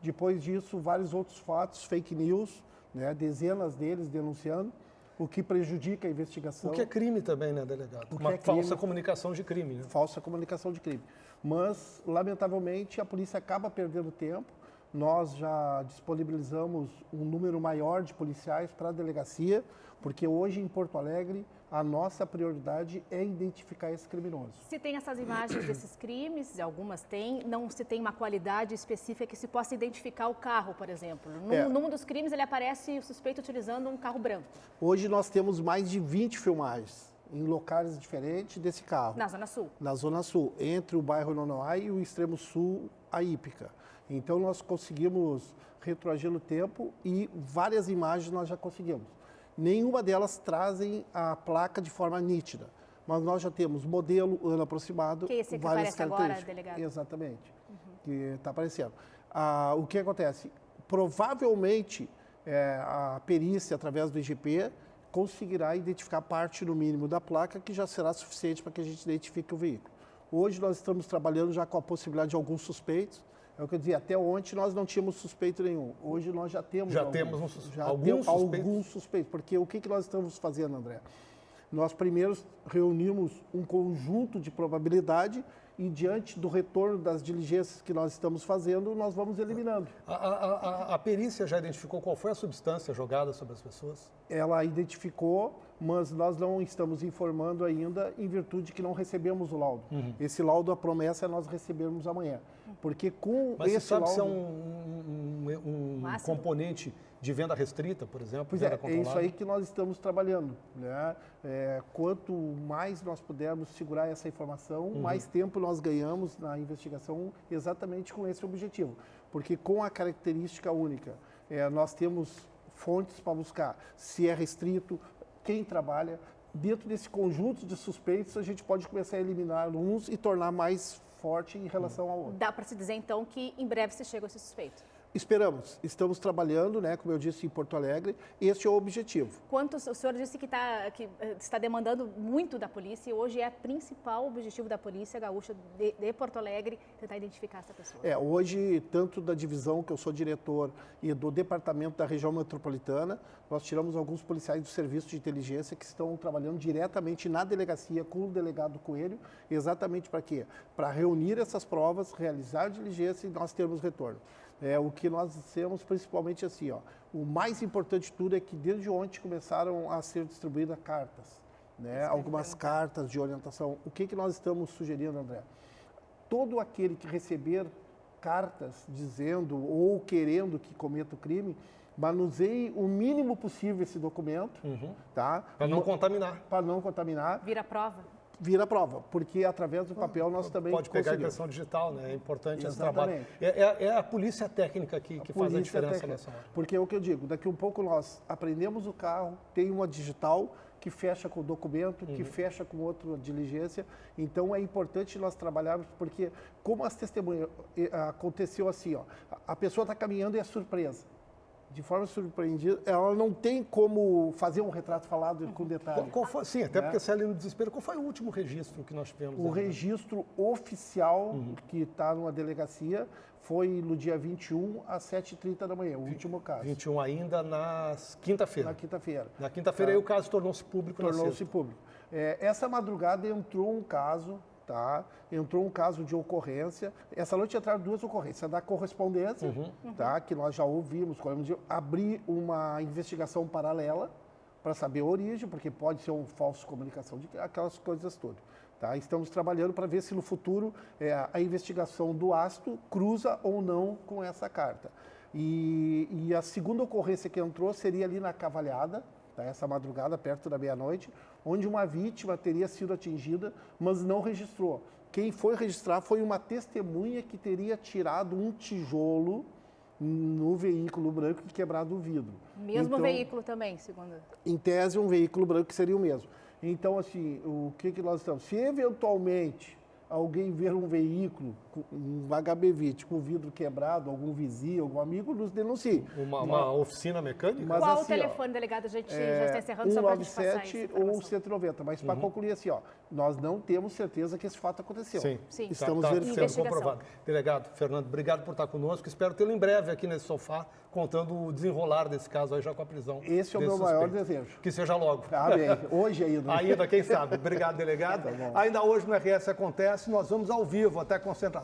Depois disso, vários outros fatos, fake news, né, dezenas deles denunciando, o que prejudica a investigação. O que é crime também, né, delegado? Uma falsa comunicação de crime, né? Falsa comunicação de crime. Mas, lamentavelmente, a polícia acaba perdendo tempo. Nós já disponibilizamos um número maior de policiais para a delegacia, porque hoje em Porto Alegre a nossa prioridade é identificar esse criminoso. Se tem essas imagens desses crimes, algumas tem, não se tem uma qualidade específica que se possa identificar o carro, por exemplo. Num dos crimes ele aparece o suspeito utilizando um carro branco. Hoje nós temos mais de 20 filmagens em locais diferentes desse carro. Na Zona Sul? Na Zona Sul, entre o bairro Nonoai e o extremo sul, a Ípica. Então nós conseguimos retroagir no tempo e várias imagens nós já conseguimos. Nenhuma delas trazem a placa de forma nítida, mas nós já temos modelo, ano aproximado, que esse que várias aparece agora, delegado? Exatamente, que está aparecendo. O que acontece? Provavelmente a perícia, através do IGP, conseguirá identificar parte, no mínimo, da placa, que já será suficiente para que a gente identifique o veículo. Hoje nós estamos trabalhando já com a possibilidade de alguns suspeitos. É o que eu dizia, até ontem nós não tínhamos suspeito nenhum. Hoje nós já temos alguns suspeitos. Porque o que nós estamos fazendo, André? Nós primeiro reunimos um conjunto de probabilidade e, diante do retorno das diligências que nós estamos fazendo, nós vamos eliminando. A perícia já identificou qual foi a substância jogada sobre as pessoas? Ela identificou, mas nós não estamos informando ainda em virtude que não recebemos o laudo. Esse laudo, a promessa é nós recebermos amanhã. Porque com Mas esse você sabe laudo... se é um componente de venda restrita, por exemplo? Pois é isso aí que nós estamos trabalhando, né? Quanto mais nós pudermos segurar essa informação, mais tempo nós ganhamos na investigação exatamente com esse objetivo. Porque com a característica única, nós temos fontes para buscar se é restrito, quem trabalha. Dentro desse conjunto de suspeitos, a gente pode começar a eliminar uns e tornar mais forte em relação ao outro. Dá para se dizer, então, que em breve se chega a esse suspeito? Esperamos. Estamos trabalhando, né, como eu disse, em Porto Alegre. Este é o objetivo. O senhor disse que está demandando muito da polícia e hoje é o principal objetivo da Polícia Gaúcha de Porto Alegre tentar identificar essa pessoa. Hoje, tanto da divisão que eu sou diretor e do departamento da região metropolitana, nós tiramos alguns policiais do serviço de inteligência que estão trabalhando diretamente na delegacia com o delegado Coelho, exatamente para quê? Para reunir essas provas, realizar a diligência e nós termos retorno. O que nós dissemos principalmente assim, o mais importante de tudo é que desde ontem começaram a ser distribuídas cartas, né? Algumas cartas de orientação. O que nós estamos sugerindo, André? Todo aquele que receber cartas dizendo ou querendo que cometa o crime, manuseie o mínimo possível esse documento, tá? Para não contaminar. Para não contaminar. Vira prova? Vira prova, porque através do papel nós também pode pegar a impressão digital, né? É importante esse trabalho. Exatamente. É a polícia técnica que faz a diferença nessa hora. Porque é o que eu digo, daqui um pouco nós aprendemos o carro, tem uma digital que fecha com o documento, que fecha com outra diligência. Então é importante nós trabalharmos, porque como as testemunhas aconteceu assim, a pessoa está caminhando e é surpresa. De forma surpreendida, ela não tem como fazer um retrato falado com detalhe. Sim, até porque se ali no desespero, qual foi o último registro que nós tivemos? O registro oficial que está numa delegacia foi no dia 21 às 7h30 da manhã, o último caso. 21 ainda na quinta-feira. Na quinta-feira. Na quinta-feira aí o caso tornou-se público. Tornou-se público. Essa madrugada entrou um caso. Entrou um caso de ocorrência. Essa noite entraram 2 ocorrências. Da correspondência, que nós já ouvimos, abrir uma investigação paralela para saber a origem, porque pode ser um falso comunicação, aquelas coisas todas. Estamos trabalhando para ver se no futuro a investigação do ácido cruza ou não com essa carta. E a segunda ocorrência que entrou seria ali na Cavalhada, essa madrugada, perto da meia-noite, onde uma vítima teria sido atingida, mas não registrou. Quem foi registrar foi uma testemunha que teria tirado um tijolo no veículo branco e quebrado o vidro. Mesmo veículo também, segundo? Em tese, um veículo branco que seria o mesmo. Então, assim, o que nós estamos... Se eventualmente alguém ver um veículo, um HB20 com o vidro quebrado, algum vizinho, algum amigo, nos denuncie. Uma oficina mecânica? Mas, qual assim, o telefone, delegado? A gente já está encerrando, só para a gente passar isso. 197 ou 190, mas para concluir assim, nós não temos certeza que esse fato aconteceu. Sim. Estamos verificando. Comprovado. Delegado Fernando, obrigado por estar conosco. Espero tê-lo em breve aqui nesse sofá, contando o desenrolar desse caso aí já com a prisão. Esse é o meu maior desejo. Que seja logo. Bem. Hoje ainda. Ainda, quem sabe. Obrigado, delegado. Ainda hoje no RS Acontece, nós vamos ao vivo até a concentração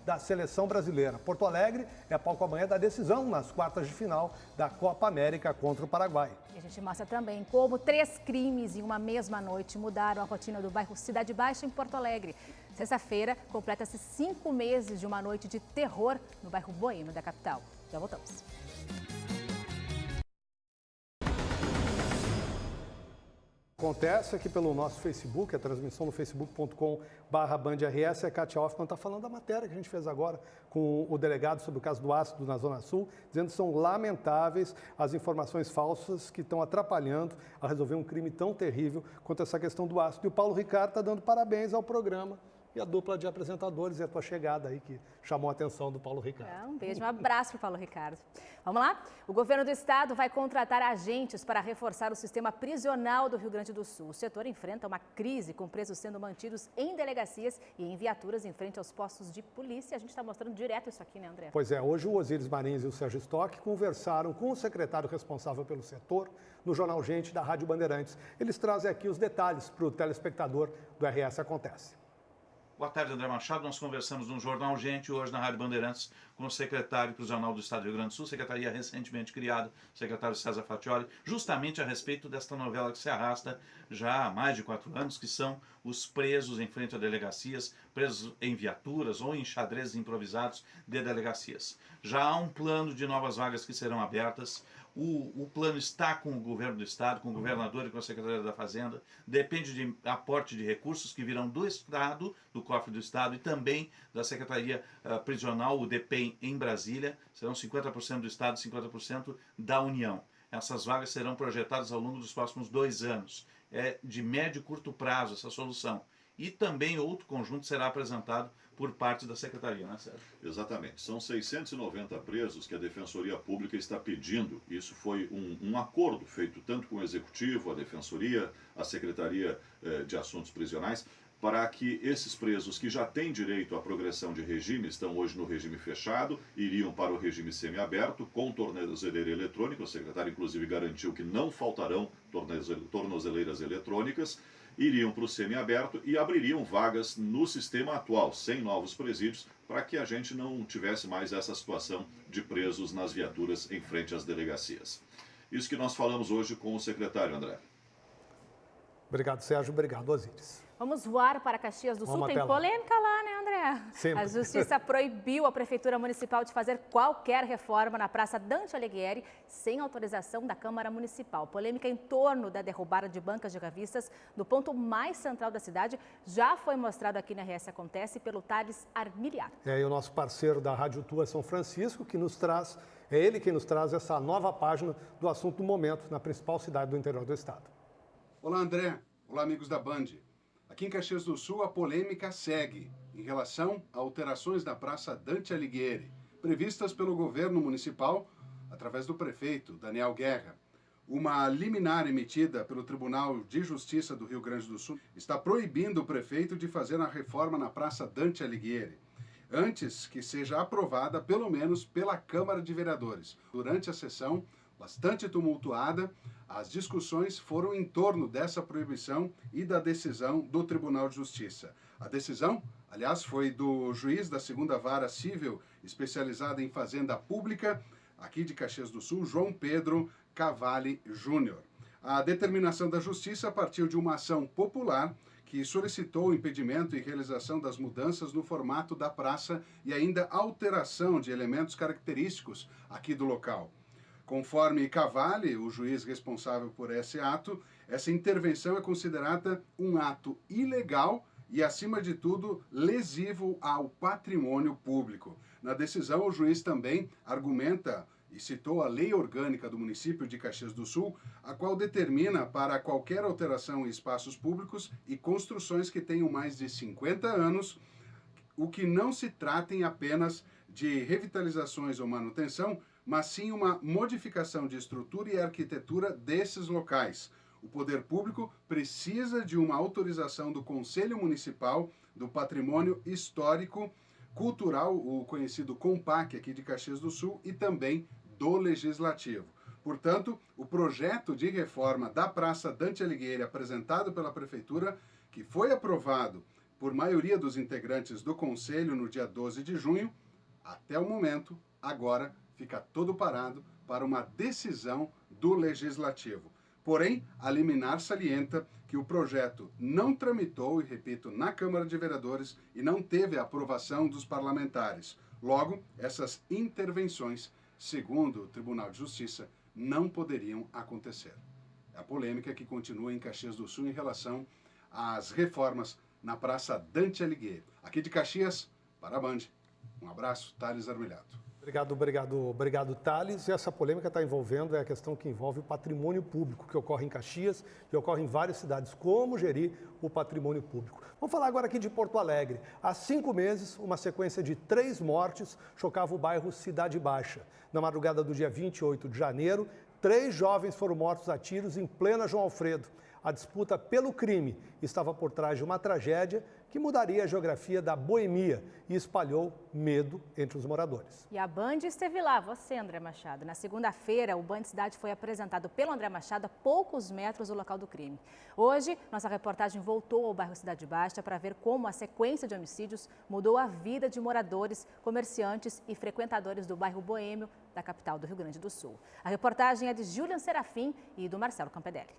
da Seleção Brasileira. Porto Alegre é palco amanhã da decisão nas quartas de final da Copa América contra o Paraguai. E a gente mostra também como 3 crimes em uma mesma noite mudaram a rotina do bairro Cidade Baixa, em Porto Alegre. Sexta-feira, completa-se 5 meses de uma noite de terror no bairro Boêmio da capital. Já voltamos. Acontece aqui pelo nosso Facebook, a transmissão no facebook.com/BandRS. A Kátia Hoffmann está falando da matéria que a gente fez agora com o delegado sobre o caso do ácido na Zona Sul, dizendo que são lamentáveis as informações falsas que estão atrapalhando a resolver um crime tão terrível quanto essa questão do ácido. E o Paulo Ricardo está dando parabéns ao programa e a dupla de apresentadores e a tua chegada aí que chamou a atenção do Paulo Ricardo. Um beijo, um abraço para o Paulo Ricardo. Vamos lá? O governo do estado vai contratar agentes para reforçar o sistema prisional do Rio Grande do Sul. O setor enfrenta uma crise com presos sendo mantidos em delegacias e em viaturas em frente aos postos de polícia. A gente está mostrando direto isso aqui, né, André? Pois é, hoje o Osíris Marins e o Sérgio Stock conversaram com o secretário responsável pelo setor no Jornal Gente da Rádio Bandeirantes. Eles trazem aqui os detalhes para o telespectador do RS Acontece. Boa tarde, André Machado. Nós conversamos no Jornal Gente, hoje na Rádio Bandeirantes, com o secretário prisional do Estado do Rio Grande do Sul, secretaria recentemente criada, o secretário César Fatioli, justamente a respeito desta novela que se arrasta já há mais de 4 anos, que são os presos em frente a delegacias, presos em viaturas ou em xadrezes improvisados de delegacias. Já há um plano de novas vagas que serão abertas. O plano está com o governo do estado, com o governador e com a Secretaria da Fazenda. Depende de aporte de recursos que virão do estado, do cofre do estado e também da Secretaria Prisional, o DEPEN, em Brasília. Serão 50% do estado e 50% da União. Essas vagas serão projetadas ao longo dos próximos 2 anos. É de médio e curto prazo essa solução. E também outro conjunto será apresentado por parte da Secretaria, né, Sérgio? Exatamente. São 690 presos que a Defensoria Pública está pedindo. Isso foi um acordo feito tanto com o Executivo, a Defensoria, a Secretaria de Assuntos Prisionais, para que esses presos que já têm direito à progressão de regime, estão hoje no regime fechado, iriam para o regime semiaberto, com tornozeleira eletrônica. O secretário, inclusive, garantiu que não faltarão tornozeleiras eletrônicas, iriam para o semiaberto e abririam vagas no sistema atual, sem novos presídios, para que a gente não tivesse mais essa situação de presos nas viaturas em frente às delegacias. Isso que nós falamos hoje com o secretário, André. Obrigado, Sérgio. Obrigado, Osíris. Vamos voar para Caxias do Sul. Tem polêmica lá, né, André? Sempre. A Justiça proibiu a Prefeitura Municipal de fazer qualquer reforma na Praça Dante Alighieri sem autorização da Câmara Municipal. Polêmica em torno da derrubada de bancas de revistas no ponto mais central da cidade já foi mostrado aqui na RS Acontece pelo Thales Armiliato. E o nosso parceiro da Rádio Tua São Francisco, que nos traz, é ele quem nos traz essa nova página do assunto do momento na principal cidade do interior do estado. Olá, André. Olá, amigos da Band. Aqui em Caxias do Sul, a polêmica segue em relação a alterações na Praça Dante Alighieri, previstas pelo governo municipal, através do prefeito Daniel Guerra. Uma liminar emitida pelo Tribunal de Justiça do Rio Grande do Sul está proibindo o prefeito de fazer a reforma na Praça Dante Alighieri, antes que seja aprovada, pelo menos, pela Câmara de Vereadores. Durante a sessão, bastante tumultuada, as discussões foram em torno dessa proibição e da decisão do Tribunal de Justiça. A decisão, aliás, foi do juiz da 2ª Vara Civil, especializada em Fazenda Pública, aqui de Caxias do Sul, João Pedro Cavalli Júnior. A determinação da Justiça partiu de uma ação popular que solicitou o impedimento e realização das mudanças no formato da praça e ainda alteração de elementos característicos aqui do local. Conforme Cavalli, o juiz responsável por esse ato, essa intervenção é considerada um ato ilegal e, acima de tudo, lesivo ao patrimônio público. Na decisão, o juiz também argumenta e citou a Lei Orgânica do município de Caxias do Sul, a qual determina para qualquer alteração em espaços públicos e construções que tenham mais de 50 anos, o que não se tratem apenas de revitalizações ou manutenção, mas sim uma modificação de estrutura e arquitetura desses locais. O poder público precisa de uma autorização do Conselho Municipal do Patrimônio Histórico Cultural, o conhecido CONPAC aqui de Caxias do Sul, e também do Legislativo. Portanto, o projeto de reforma da Praça Dante Alighieri, apresentado pela Prefeitura, que foi aprovado por maioria dos integrantes do Conselho no dia 12 de junho, até o momento, agora, fica todo parado para uma decisão do Legislativo. Porém, a liminar salienta que o projeto não tramitou, e repito, na Câmara de Vereadores e não teve a aprovação dos parlamentares. Logo, essas intervenções, segundo o Tribunal de Justiça, não poderiam acontecer. É a polêmica que continua em Caxias do Sul em relação às reformas na Praça Dante Alighieri. Aqui de Caxias, para a Band. Um abraço, Thales Armiliato. Obrigado, Thales. E essa polêmica está envolvendo a questão que envolve o patrimônio público, que ocorre em Caxias e ocorre em várias cidades. Como gerir o patrimônio público? Vamos falar agora aqui de Porto Alegre. Há 5 meses, uma sequência de 3 mortes chocava o bairro Cidade Baixa. Na madrugada do dia 28 de janeiro, 3 jovens foram mortos a tiros em plena João Alfredo. A disputa pelo crime estava por trás de uma tragédia que mudaria a geografia da boemia e espalhou medo entre os moradores. E a Band esteve lá, você, André Machado. Na segunda-feira, o Band Cidade foi apresentado pelo André Machado a poucos metros do local do crime. Hoje, nossa reportagem voltou ao bairro Cidade Baixa para ver como a sequência de homicídios mudou a vida de moradores, comerciantes e frequentadores do bairro boêmio da capital do Rio Grande do Sul. A reportagem é de Julian Serafim e do Marcelo Campedelli.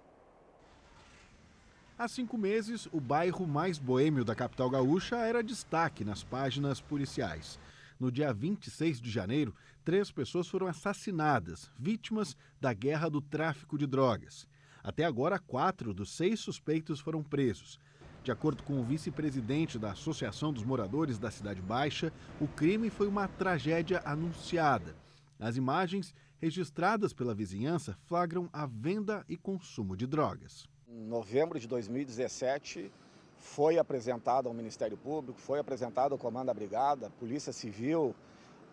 Há 5 meses, o bairro mais boêmio da capital gaúcha era destaque nas páginas policiais. No dia 26 de janeiro, 3 pessoas foram assassinadas, vítimas da guerra do tráfico de drogas. Até agora, 4 dos 6 suspeitos foram presos. De acordo com o vice-presidente da Associação dos Moradores da Cidade Baixa, o crime foi uma tragédia anunciada. As imagens registradas pela vizinhança flagram a venda e consumo de drogas. Em novembro de 2017, foi apresentado ao Ministério Público, foi apresentado ao Comando da Brigada, Polícia Civil,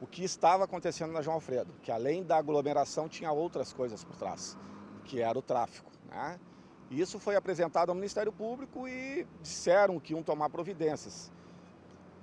o que estava acontecendo na João Alfredo, que além da aglomeração tinha outras coisas por trás, que era o tráfico, né? Isso foi apresentado ao Ministério Público e disseram que iam tomar providências.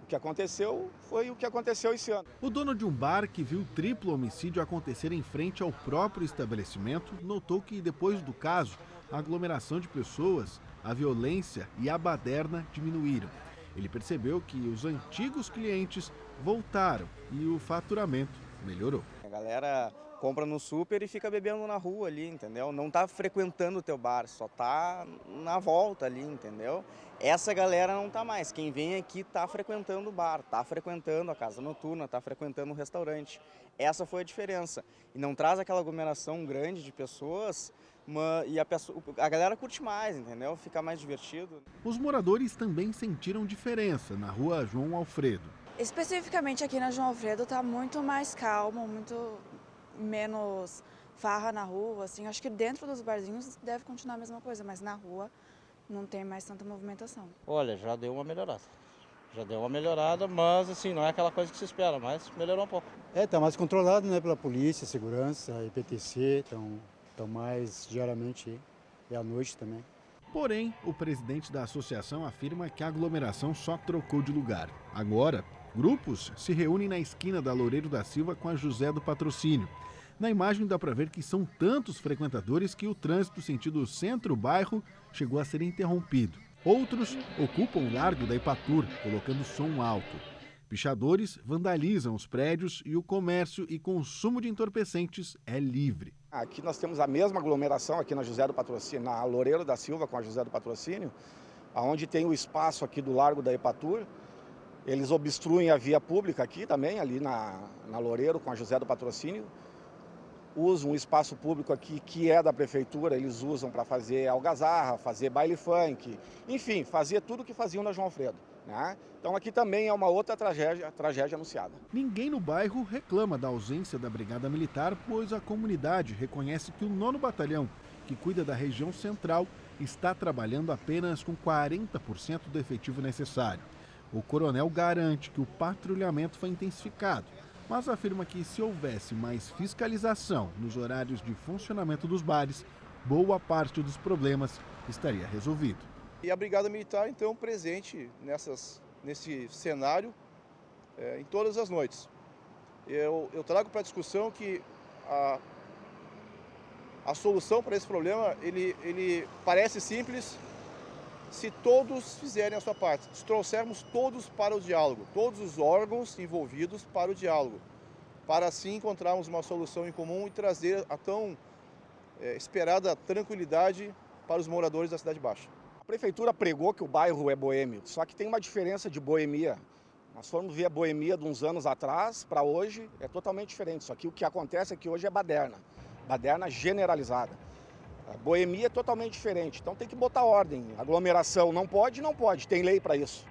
O que aconteceu foi o que aconteceu esse ano. O dono de um bar que viu o triplo homicídio acontecer em frente ao próprio estabelecimento notou que depois do caso, a aglomeração de pessoas, a violência e a baderna diminuíram. Ele percebeu que os antigos clientes voltaram e o faturamento melhorou. A galera compra no super e fica bebendo na rua ali, entendeu? Não tá frequentando o teu bar, só tá na volta ali, entendeu? Essa galera não tá mais. Quem vem aqui tá frequentando o bar, tá frequentando a casa noturna, tá frequentando o restaurante. Essa foi a diferença. E não traz aquela aglomeração grande de pessoas, e a galera curte mais, entendeu? Fica mais divertido. Os moradores também sentiram diferença na rua João Alfredo. Especificamente aqui na João Alfredo tá muito mais calmo, muito menos farra na rua, assim. Acho que dentro dos barzinhos deve continuar a mesma coisa, mas na rua não tem mais tanta movimentação. Olha, já deu uma melhorada. Já deu uma melhorada, mas assim, não é aquela coisa que se espera, mas melhorou um pouco. Tá mais controlado, né, pela polícia, segurança, IPTC, estão mais diariamente e à noite também. Porém, o presidente da associação afirma que a aglomeração só trocou de lugar. Agora, grupos se reúnem na esquina da Loureiro da Silva com a José do Patrocínio. Na imagem dá para ver que são tantos frequentadores que o trânsito sentido centro-bairro chegou a ser interrompido. Outros ocupam o largo da Ipatur, colocando som alto. Pichadores vandalizam os prédios e o comércio e consumo de entorpecentes é livre. Aqui nós temos a mesma aglomeração aqui na José do Patrocínio, na Loureiro da Silva com a José do Patrocínio, onde tem o espaço aqui do largo da Ipatur. Eles obstruem a via pública aqui também, ali na Loureiro com a José do Patrocínio. Usam um espaço público aqui que é da prefeitura, eles usam para fazer algazarra, fazer baile funk, enfim, fazer tudo o que faziam na João Alfredo, né? Então aqui também é uma outra tragédia anunciada. Ninguém no bairro reclama da ausência da Brigada Militar, pois a comunidade reconhece que o 9º Batalhão, que cuida da região central, está trabalhando apenas com 40% do efetivo necessário. O coronel garante que o patrulhamento foi intensificado, mas afirma que se houvesse mais fiscalização nos horários de funcionamento dos bares, boa parte dos problemas estaria resolvido. E a Brigada Militar, então, presente nesse cenário em todas as noites. Eu trago para a discussão que a solução para esse problema, ele parece simples se todos fizerem a sua parte, se trouxermos todos para o diálogo, todos os órgãos envolvidos para o diálogo, para assim encontrarmos uma solução em comum e trazer a tão esperada tranquilidade para os moradores da Cidade Baixa. A prefeitura pregou que o bairro é boêmio, só que tem uma diferença de boemia. Nós fomos ver a boemia de uns anos atrás para hoje, é totalmente diferente. Só que o que acontece é que hoje é baderna generalizada. A boemia é totalmente diferente, então tem que botar ordem. Aglomeração não pode, tem lei para isso.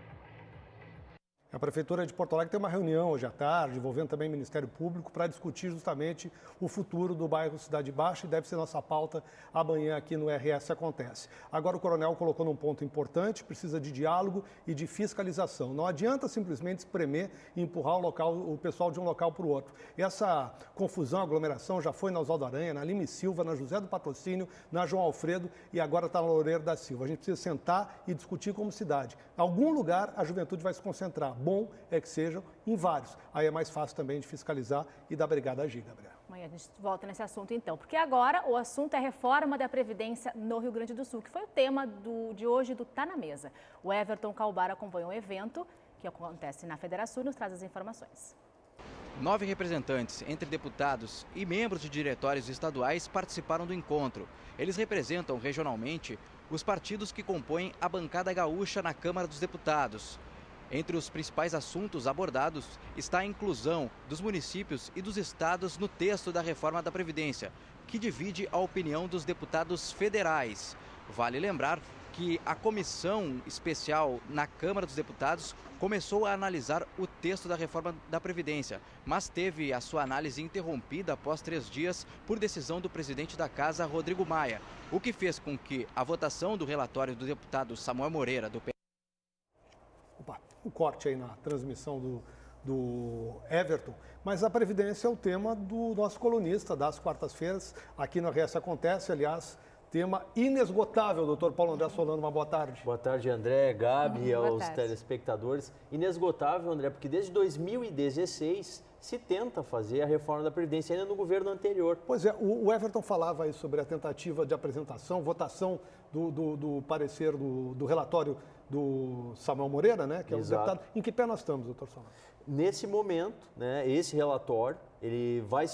A Prefeitura de Porto Alegre tem uma reunião hoje à tarde, envolvendo também o Ministério Público, para discutir justamente o futuro do bairro Cidade Baixa e deve ser nossa pauta amanhã aqui no RS Acontece. Agora o coronel colocou num ponto importante, precisa de diálogo e de fiscalização. Não adianta simplesmente espremer e empurrar o pessoal de um local para o outro. Essa confusão, aglomeração já foi na Oswaldo Aranha, na Lima e Silva, na José do Patrocínio, na João Alfredo e agora está na Loureiro da Silva. A gente precisa sentar e discutir como cidade. Em algum lugar a juventude vai se concentrar. Bom é que sejam em vários. Aí é mais fácil também de fiscalizar e da Brigada agir, Gabriel. Amanhã a gente volta nesse assunto então, porque agora o assunto é a reforma da Previdência no Rio Grande do Sul, que foi o tema de hoje do Tá na Mesa. O Everton Calbar acompanhou o evento que acontece na Federação e nos traz as informações. 9 representantes, entre deputados e membros de diretórios estaduais, participaram do encontro. Eles representam regionalmente os partidos que compõem a bancada gaúcha na Câmara dos Deputados. Entre os principais assuntos abordados está a inclusão dos municípios e dos estados no texto da reforma da Previdência, que divide a opinião dos deputados federais. Vale lembrar que a comissão especial na Câmara dos Deputados começou a analisar o texto da reforma da Previdência, mas teve a sua análise interrompida após 3 dias por decisão do presidente da Casa, Rodrigo Maia, o que fez com que a votação do relatório do deputado Samuel Moreira, do um corte aí na transmissão do Everton, mas a Previdência é o tema do nosso colunista das quartas-feiras, aqui no RS Acontece, aliás, tema inesgotável. Doutor Paulo André Solano, uma boa tarde. Boa tarde, André, Gabi e aos telespectadores. Inesgotável, André, porque desde 2016 se tenta fazer a reforma da Previdência, ainda no governo anterior. Pois é, o Everton falava aí sobre a tentativa de apresentação, votação do parecer do relatório do Samuel Moreira, né, que é o deputado. Em que pé nós estamos, doutor Solano? Nesse momento, né, esse relatório ele vai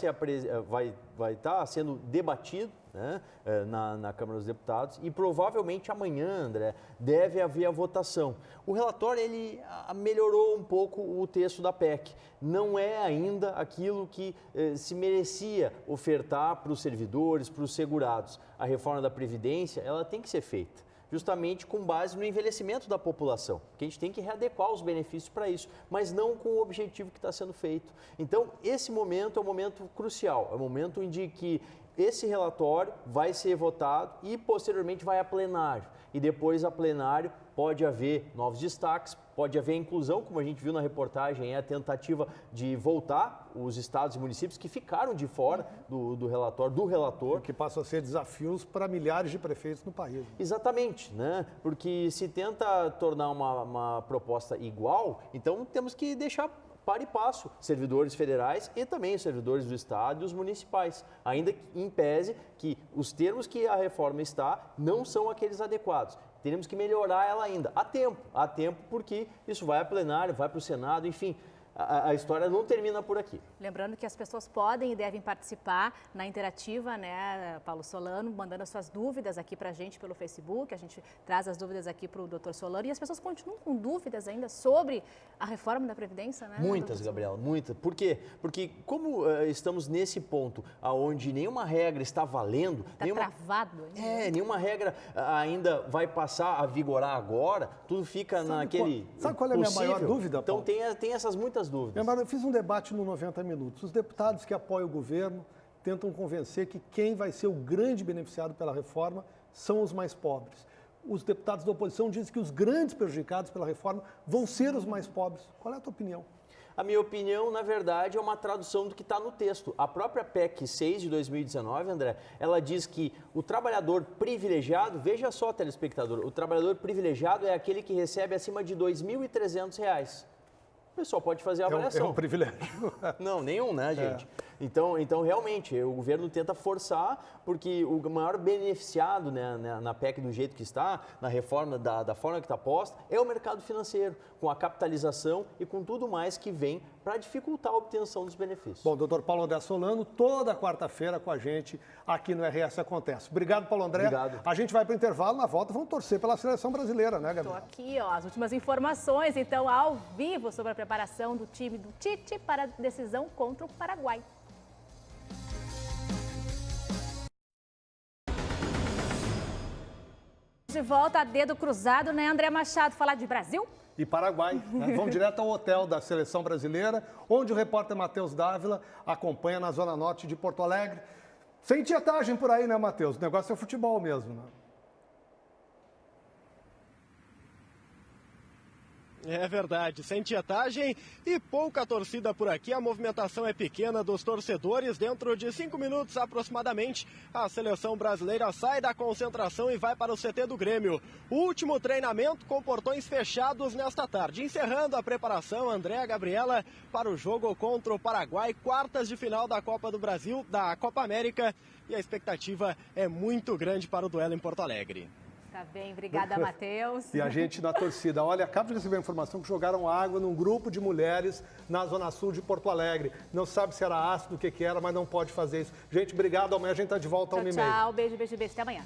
estar sendo debatido, né, na Câmara dos Deputados e provavelmente amanhã, André, deve haver a votação. O relatório ele melhorou um pouco o texto da PEC. Não é ainda aquilo que se merecia ofertar para os servidores, para os segurados. A reforma da Previdência ela tem que ser feita justamente com base no envelhecimento da população, que a gente tem que readequar os benefícios para isso, mas não com o objetivo que está sendo feito. Então, esse momento é um momento crucial, é um momento em que esse relatório vai ser votado e, posteriormente, vai a plenário. E depois, a plenário, pode haver novos destaques, pode haver inclusão, como a gente viu na reportagem, é a tentativa de voltar os estados e municípios que ficaram de fora do relator. Que passam a ser desafios para milhares de prefeitos no país. Exatamente, né? Porque se tenta tornar uma proposta igual, então temos que deixar par e passo servidores federais e também os servidores do Estado e os municipais, ainda que em pese que os termos que a reforma está não são aqueles adequados. Teremos que melhorar ela ainda. Há tempo porque isso vai a plenário, vai para o Senado, enfim. A história não termina por aqui. Lembrando que as pessoas podem e devem participar na interativa, né, Paulo Solano, mandando as suas dúvidas aqui para a gente pelo Facebook. A gente traz as dúvidas aqui para o doutor Solano e as pessoas continuam com dúvidas ainda sobre a reforma da Previdência, né? Muitas, Gabriela, muitas. Por quê? Porque como estamos nesse ponto onde nenhuma regra está valendo... Está travado. Nenhuma regra ainda vai passar a vigorar agora, tudo fica naquele... Sabe qual é a minha maior dúvida, Paulo? Então tem essas muitas dúvidas. Eu fiz um debate no 90 Minutos. Os deputados que apoiam o governo tentam convencer que quem vai ser o grande beneficiado pela reforma são os mais pobres. Os deputados da oposição dizem que os grandes prejudicados pela reforma vão ser os mais pobres. Qual é a tua opinião? A minha opinião, na verdade, é uma tradução do que está no texto. A própria PEC 6 de 2019, André, ela diz que o trabalhador privilegiado, veja só, telespectador, o trabalhador privilegiado é aquele que recebe acima de R$ 2.300. O pessoal pode fazer a avaliação. É um privilégio. Não, nenhum, né, gente? Então, realmente, o governo tenta forçar, porque o maior beneficiado, né, na PEC do jeito que está, na reforma da forma que está posta, é o mercado financeiro, com a capitalização e com tudo mais que vem para dificultar a obtenção dos benefícios. Bom, doutor Paulo André Solano, toda quarta-feira com a gente aqui no RS Acontece. Obrigado, Paulo André. Obrigado. A gente vai para o intervalo, na volta vamos torcer pela seleção brasileira, né, Gabriel? Estou aqui, as últimas informações, então, ao vivo sobre a preparação do time do Tite para a decisão contra o Paraguai. De volta a dedo cruzado, né, André Machado? Falar de Brasil? E Paraguai. Né? Vamos direto ao hotel da seleção brasileira, onde o repórter Matheus Dávila acompanha na Zona Norte de Porto Alegre. Sem tietagem por aí, né, Matheus? O negócio é futebol mesmo, né? É verdade, sem tietagem e pouca torcida por aqui. A movimentação é pequena dos torcedores. Dentro de 5 minutos aproximadamente, a seleção brasileira sai da concentração e vai para o CT do Grêmio. O último treinamento com portões fechados nesta tarde. Encerrando a preparação, André e Gabriela, para o jogo contra o Paraguai, quartas de final da Copa do Brasil, da Copa América. E a expectativa é muito grande para o duelo em Porto Alegre. Tá bem, obrigada, Matheus. E a gente na torcida. Olha, acabo de receber a informação que jogaram água num grupo de mulheres na Zona Sul de Porto Alegre. Não sabe se era ácido, o que era, mas não pode fazer isso. Gente, obrigado. Amanhã a gente está de volta ao 1h30. Tchau, beijo, beijo, beijo. Até amanhã.